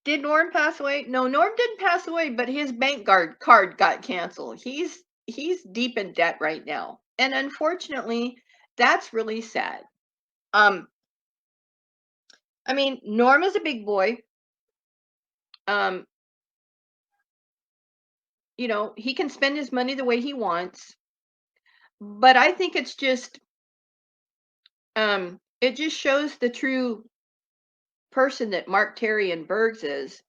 S2: did Norm pass away? No, Norm didn't pass away, but his card got canceled. He's deep in debt right now. And unfortunately, that's really sad. Um I mean, Norm is a big boy. Um he can spend his money the way he wants, but I think it just shows the true person that Mark Terry and Bergs is,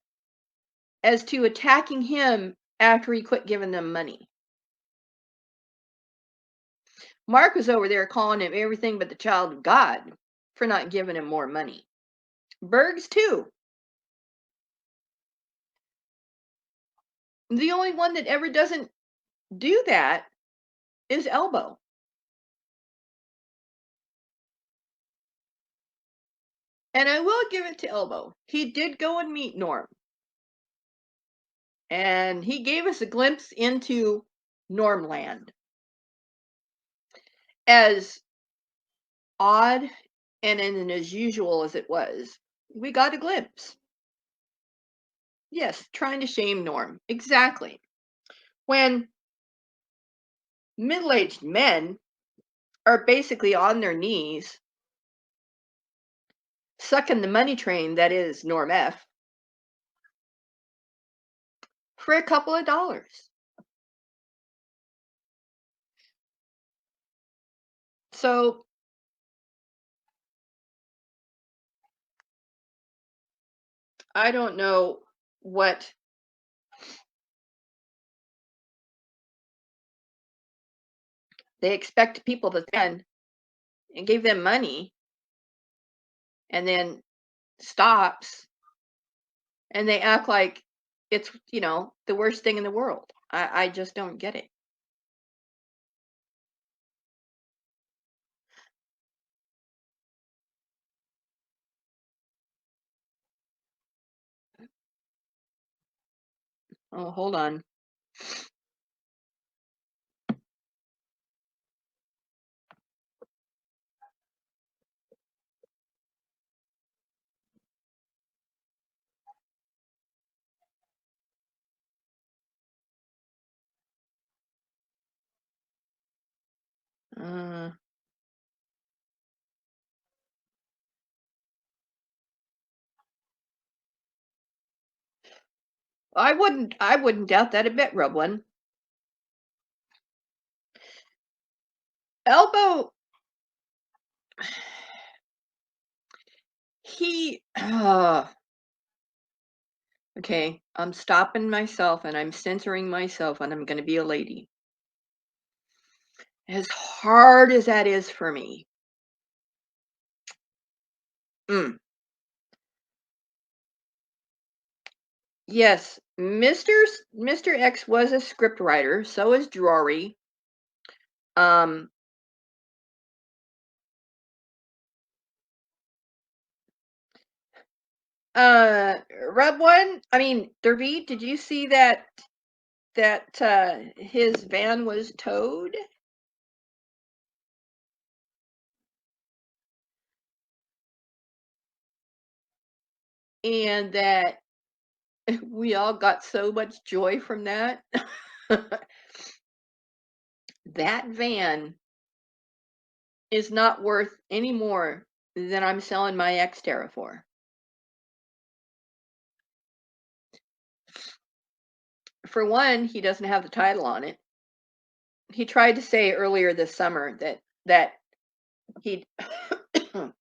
S2: as to attacking him after he quit giving them money. Mark was over there calling him everything but the child of God for not giving him more money. Berg's too. The only one that ever doesn't do that is Elbow. And I will give it to Elbow. He did go and meet Norm. And he gave us a glimpse into Normland. As odd and as usual as it was, we got a glimpse. Yes, trying to shame Norm. Exactly. When middle-aged men are basically on their knees sucking the money train that is Norm F for a couple of dollars. So I don't know what they expect people to spend and gave them money and then stops and they act like it's, the worst thing in the world. I just don't get it. Oh, hold on. Uh, I wouldn't doubt that a bit, Roblin. Elbow, he, okay, I'm stopping myself and I'm censoring myself and I'm going to be a lady. As hard as that is for me. Mm. Yes, Mr. X was a script writer, so is Drury. Um, Rub one, I mean, Derby, did you see that his van was towed? And that we all got so much joy from that. That van is not worth any more than I'm selling my Xterra for. For one, he doesn't have the title on it. He tried to say earlier this summer that he hold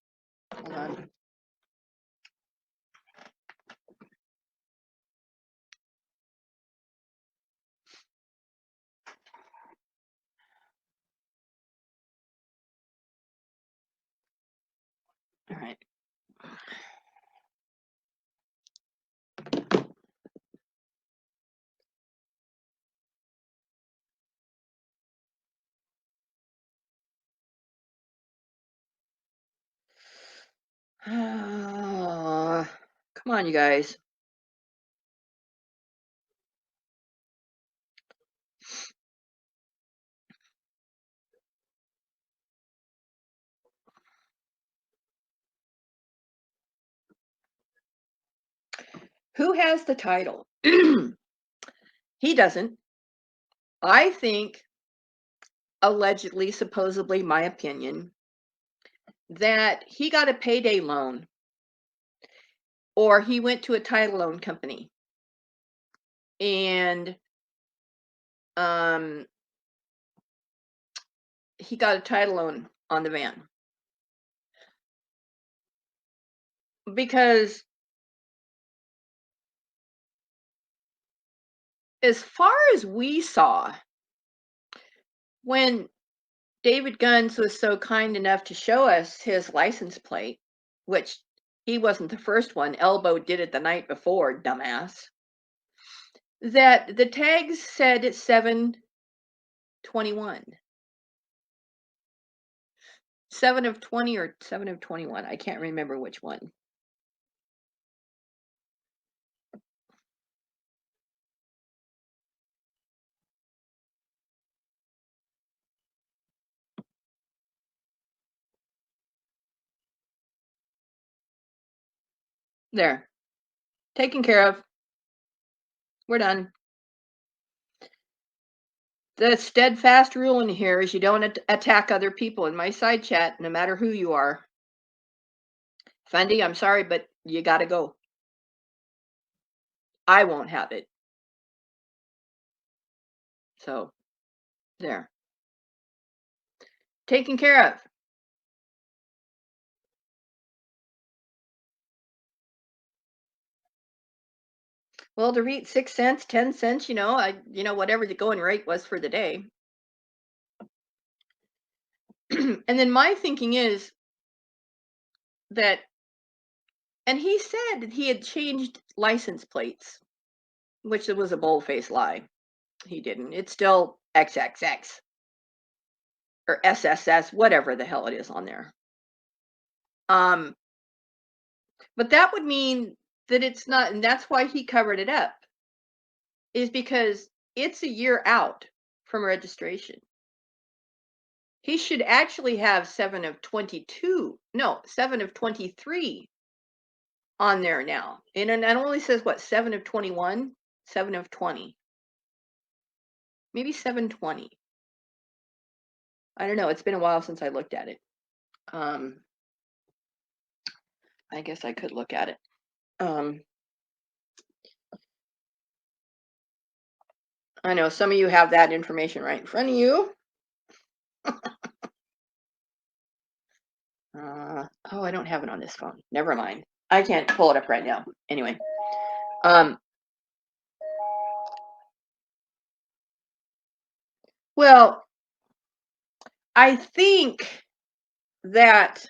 S2: on. All right. Come on, you guys. Who has the title? He doesn't. I think, allegedly, supposedly, my opinion, that he got a payday loan or he went to a title loan company and um, he got a title loan on the van. Because as far as we saw, when David Guns was so kind enough to show us his license plate, which he wasn't the first one. Elbow did it the night before, dumbass. That the tags said 7/21. 7 of 20 or 7 of 21. I can't remember which one. There. Taken care of. We're done. The steadfast rule in here is you don't attack other people in my side chat, no matter who you are. Fundy, I'm sorry, but you gotta go. I won't have it. So, there. Taken care of. Well, to read 6 cents, 10 cents, whatever the going rate was for the day. And then my thinking is that, and he said that he had changed license plates, which was a bold-faced lie. He didn't. It's still XXX or SSS, whatever the hell it is on there. But that would mean that it's not, and that's why he covered it up, is because it's a year out from registration. He should actually have 7 of 22, no, 7 of 23 on there now. And it only says what, 7 of 21, 7 of 20, maybe 720. I don't know. It's been a while since I looked at it. I guess I could look at it. I know some of you have that information right in front of you. Oh, I don't have it on this phone. Never mind. I can't pull it up right now. Anyway, well, I think that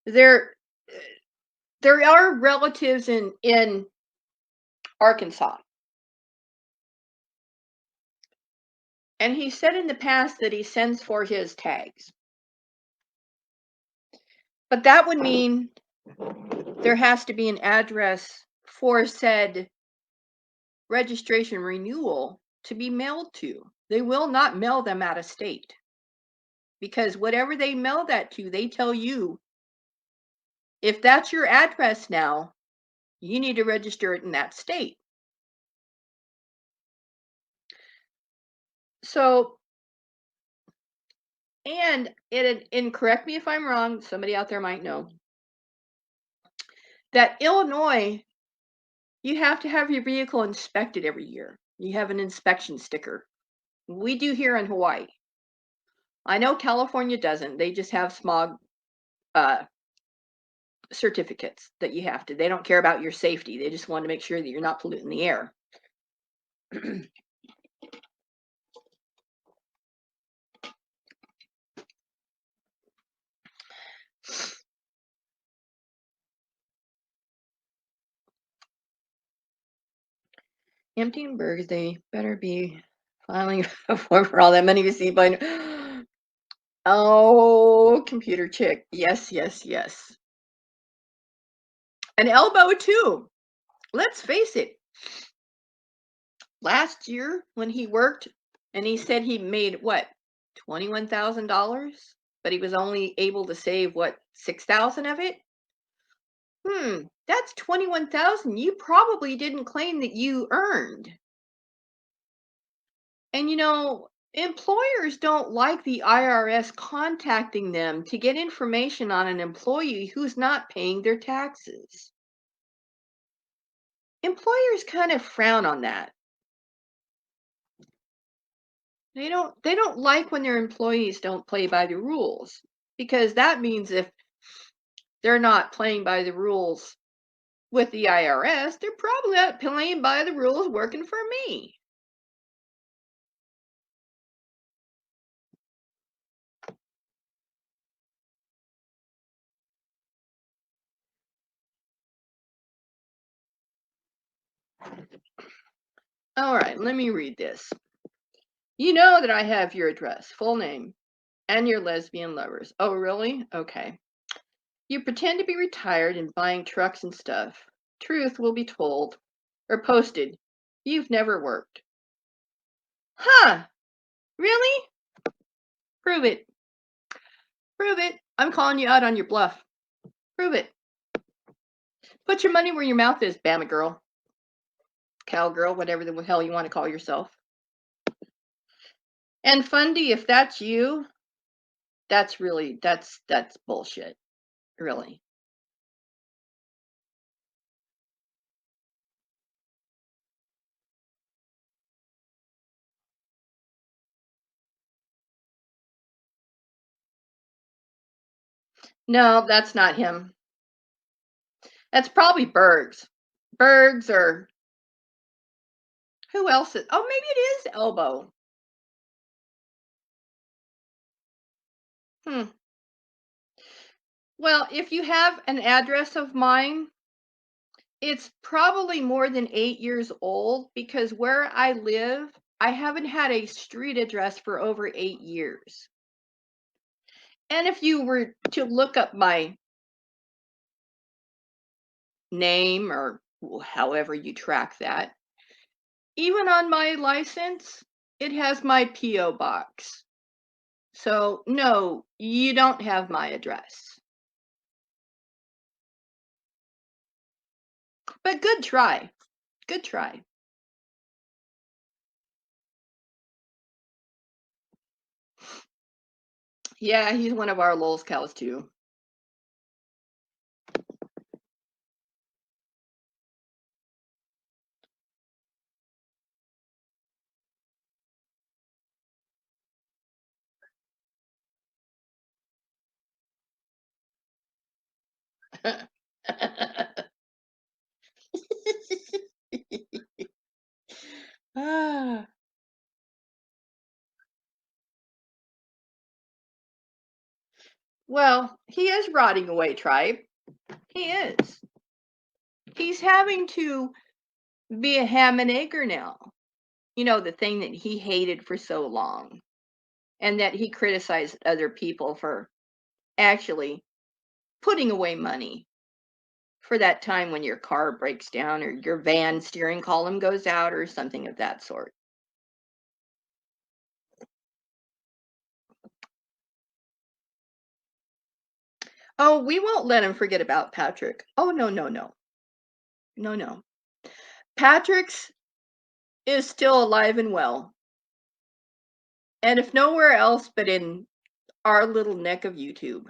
S2: there are relatives in Arkansas, and he said in the past that he sends for his tags, but that would mean there has to be an address for said registration renewal to be mailed to. They will not mail them out of state, because whatever they mail that to, they tell you, if that's your address now, you need to register it in that state. So, and correct me if I'm wrong, somebody out there might know, that Illinois, you have to have your vehicle inspected every year. You have an inspection sticker. We do here in Hawaii. I know California doesn't. They just have smog certificates that you have to. They don't care about your safety. They just want to make sure that you're not polluting the air. Emptying burgers, they better be filing for all that money received by. Oh, computer chick. Yes, yes, yes. An elbow too. Let's face it. Last year when he worked, and he said he made what, $21,000, but he was only able to save what, 6,000 of it. That's 21,000 you probably didn't claim that you earned. And employers don't like the IRS contacting them to get information on an employee who's not paying their taxes. Employers kind of frown on that. They don't like when their employees don't play by the rules, because that means if they're not playing by the rules with the IRS, they're probably not playing by the rules working for me. All right, let me read this. You know that I have your address, full name, and your lesbian lovers. Oh, really? Okay. You pretend to be retired and buying trucks and stuff. Truth will be told or posted. You've never worked. Huh? Really? Prove it. Prove it. I'm calling you out on your bluff. Prove it. Put your money where your mouth is, Bama girl. Cowgirl, whatever the hell you want to call yourself. And Fundy, if that's you, that's bullshit. Really. No, that's not him. That's probably Bergs. Bergs or who else is, oh, maybe it is Elbow. Hmm. Well, if you have an address of mine, it's probably more than 8 years old because where I live, I haven't had a street address for over 8 years. And if you were to look up my name or however you track that, even on my license, it has my P.O. box. So, no, you don't have my address. But good try. Good try. Yeah, he's one of our Lowell's cows too. Ah, well, he is rotting away, tribe. He is. He's having to be a ham and egger now. You know, the thing that he hated for so long and that he criticized other people for actually putting away money for that time when your car breaks down or your van steering column goes out or something of that sort. Oh, we won't let him forget about Patrick. Oh, no, no, no. No, no. Patrick's is still alive and well. And if nowhere else but in our little neck of YouTube.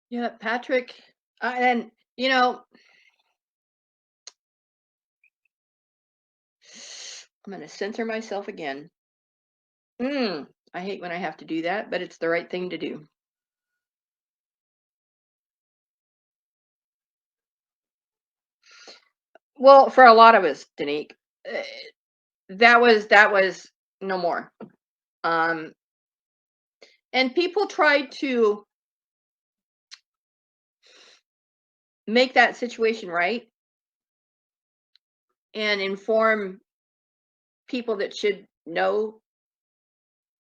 S2: Yeah, Patrick. And, you know, I'm going to censor myself again. I hate when I have to do that, but it's the right thing to do. Well, for a lot of us, Danique, uh, that was no more. Um, and people tried to make that situation right and inform people that should know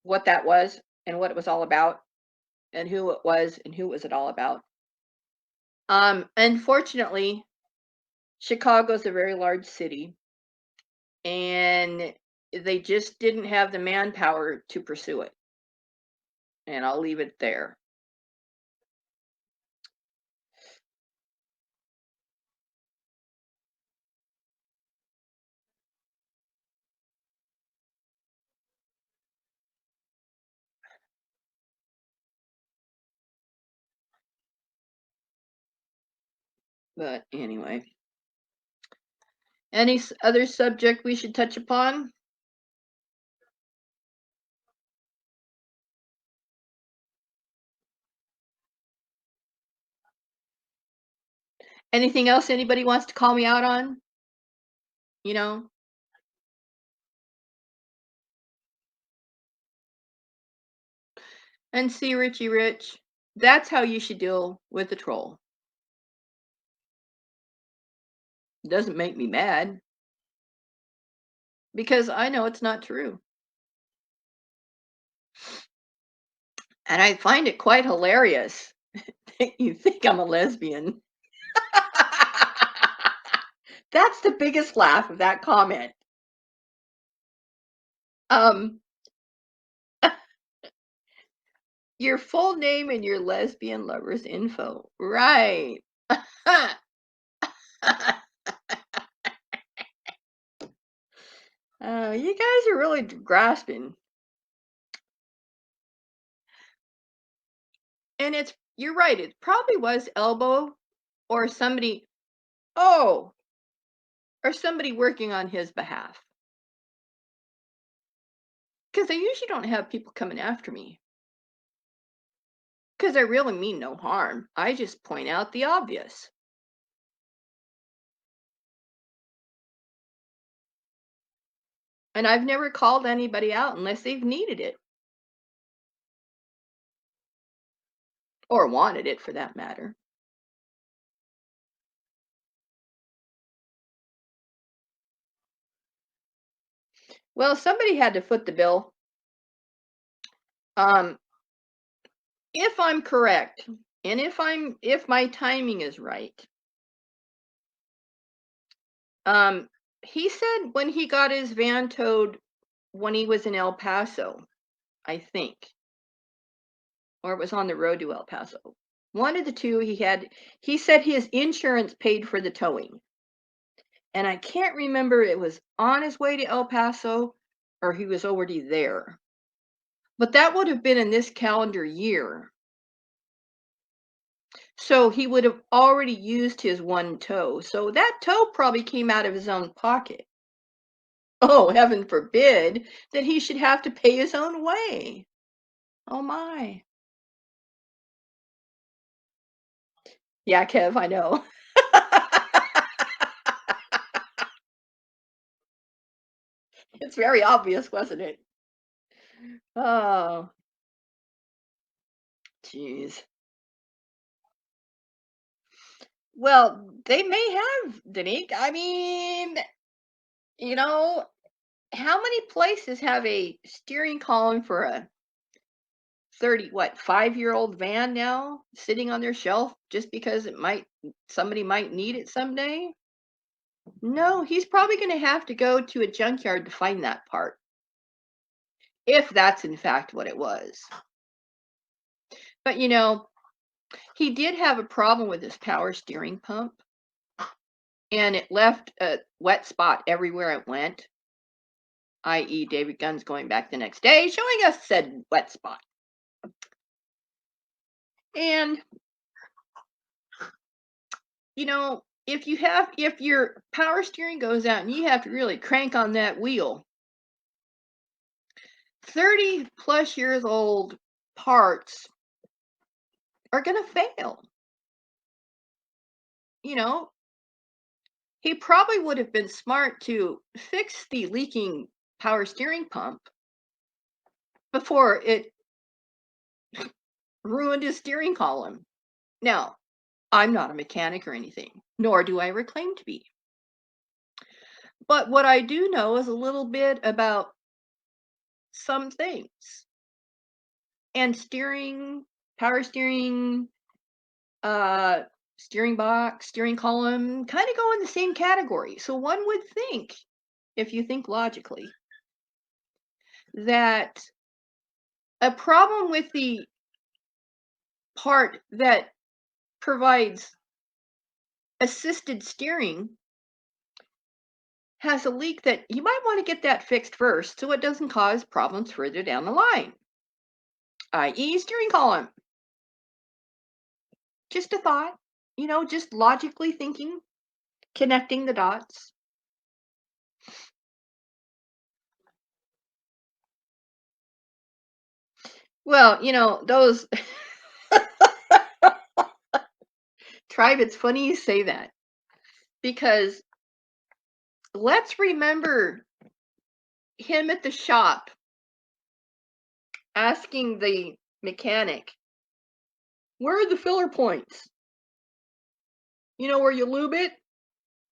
S2: what that was and what it was all about and who it was and who was it all about. Unfortunately, Chicago's a very large city and they just didn't have the manpower to pursue it. And I'll leave it there. But anyway, any other subject we should touch upon? Anything else anybody wants to call me out on? You know? And see, Richie Rich, that's how you should deal with the troll. It doesn't make me mad because I know it's not true. And I find it quite hilarious that you think I'm a lesbian. That's the biggest laugh of that comment. Um, your full name and your lesbian lover's info. Right. You guys are really grasping. And you're right, it probably was Elbow or somebody, oh, or somebody working on his behalf. Because I usually don't have people coming after me. Because I really mean no harm. I just point out the obvious. And I've never called anybody out unless they've needed it or wanted it for that matter. Well, somebody had to foot the bill. Um, if I'm correct, and if my timing is right, um, he said when he got his van towed when he was in El Paso, I think, or it was on the road to El Paso. One of the two he said his insurance paid for the towing. And I can't remember it was on his way to El Paso or he was already there. But that would have been in this calendar year. So he would have already used his one toe. So that toe probably came out of his own pocket. Oh, heaven forbid that he should have to pay his own way. Oh my. Yeah, Kev, I know. It's very obvious, wasn't it? Oh, jeez. Well, they may have, Danique. I mean, you know, how many places have a steering column for a 5-year-old van now sitting on their shelf just because somebody might need it someday? No, he's probably going to have to go to a junkyard to find that part, if that's in fact what it was. But he did have a problem with his power steering pump, and it left a wet spot everywhere it went, i.e., David Gunn's going back the next day showing us said wet spot. And if your power steering goes out and you have to really crank on that wheel, 30 plus years old parts are going to fail. You know, he probably would have been smart to fix the leaking power steering pump before it ruined his steering column. Now, I'm not a mechanic or anything, nor do I ever claim to be. But what I do know is a little bit about some things. And power steering, uh, steering box, steering column kind of go in the same category. So one would think, if you think logically, that a problem with the part that provides assisted steering has a leak that you might want to get that fixed first so it doesn't cause problems further down the line, i.e., steering column. Just a thought, just logically thinking, connecting the dots. Well, those Tribe, it's funny you say that because let's remember him at the shop asking the mechanic, where are the filler points? You know where you lube it?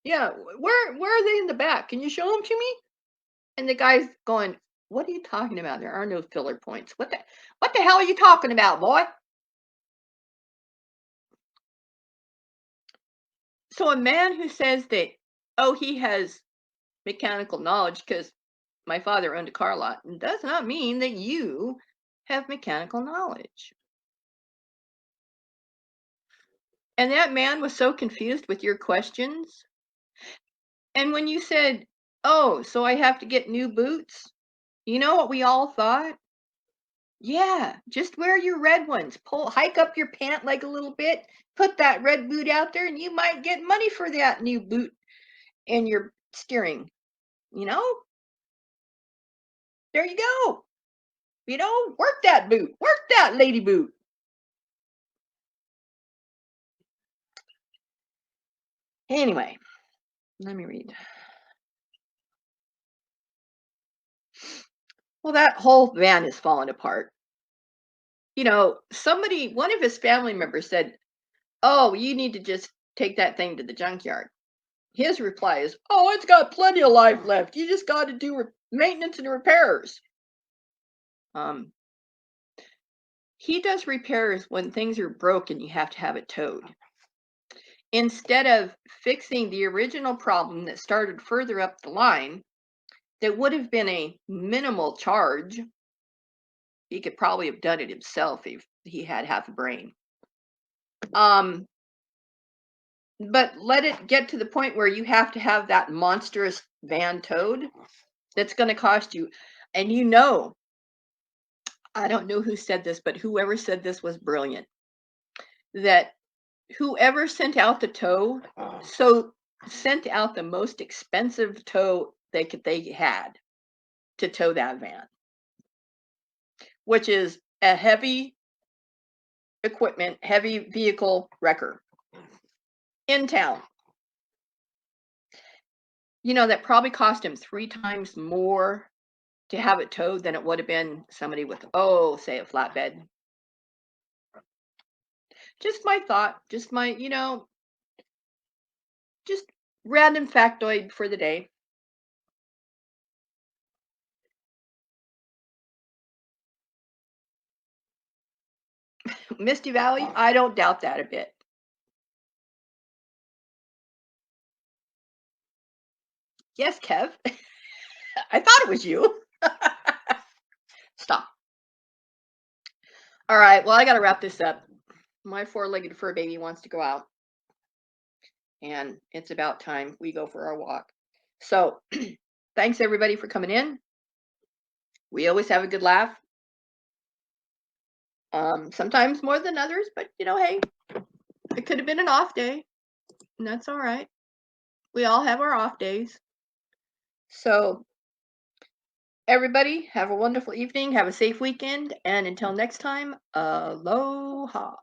S2: Yeah, where are they in the back? Can you show them to me? And the guy's going, what are you talking about? There are no filler points. What the hell are you talking about, boy? So a man who says that, oh, he has mechanical knowledge because my father owned a car lot, does not mean that you have mechanical knowledge. And that man was so confused with your questions. And when you said, oh, so I have to get new boots, you know what we all thought? Yeah, just wear your red ones. Hike up your pant leg a little bit, put that red boot out there, and you might get money for that new boot and your steering. You know, there you go. You know, work that boot, work that lady boot. Anyway, let me read. Well, that whole van is falling apart. You know, one of his family members said, oh, you need to just take that thing to the junkyard. His reply is, oh, it's got plenty of life left. You just got to do maintenance and repairs. Um, he does repairs when things are broken, you have to have it towed. Instead of fixing the original problem that started further up the line, that would have been a minimal charge. He could probably have done it himself if he had half a brain. But let it get to the point where you have to have that monstrous van towed. That's going to cost you. And you know, I don't know who said this, but whoever said this was brilliant. That whoever sent out the tow, sent out the most expensive tow they had to tow that van, which is a heavy equipment, heavy vehicle wrecker in town. You know, that probably cost him 3 times more to have it towed than it would have been somebody with, oh, say a flatbed. Just my thought, just my, just random factoid for the day. Misty Valley, I don't doubt that a bit. Yes, Kev. I thought it was you. Stop. All right, well, I got to wrap this up. My 4-legged fur baby wants to go out, and it's about time we go for our walk. So, thanks everybody for coming in. We always have a good laugh. Sometimes more than others, but hey, it could have been an off day, and that's all right. We all have our off days. So, everybody, have a wonderful evening. Have a safe weekend. And until next time, aloha.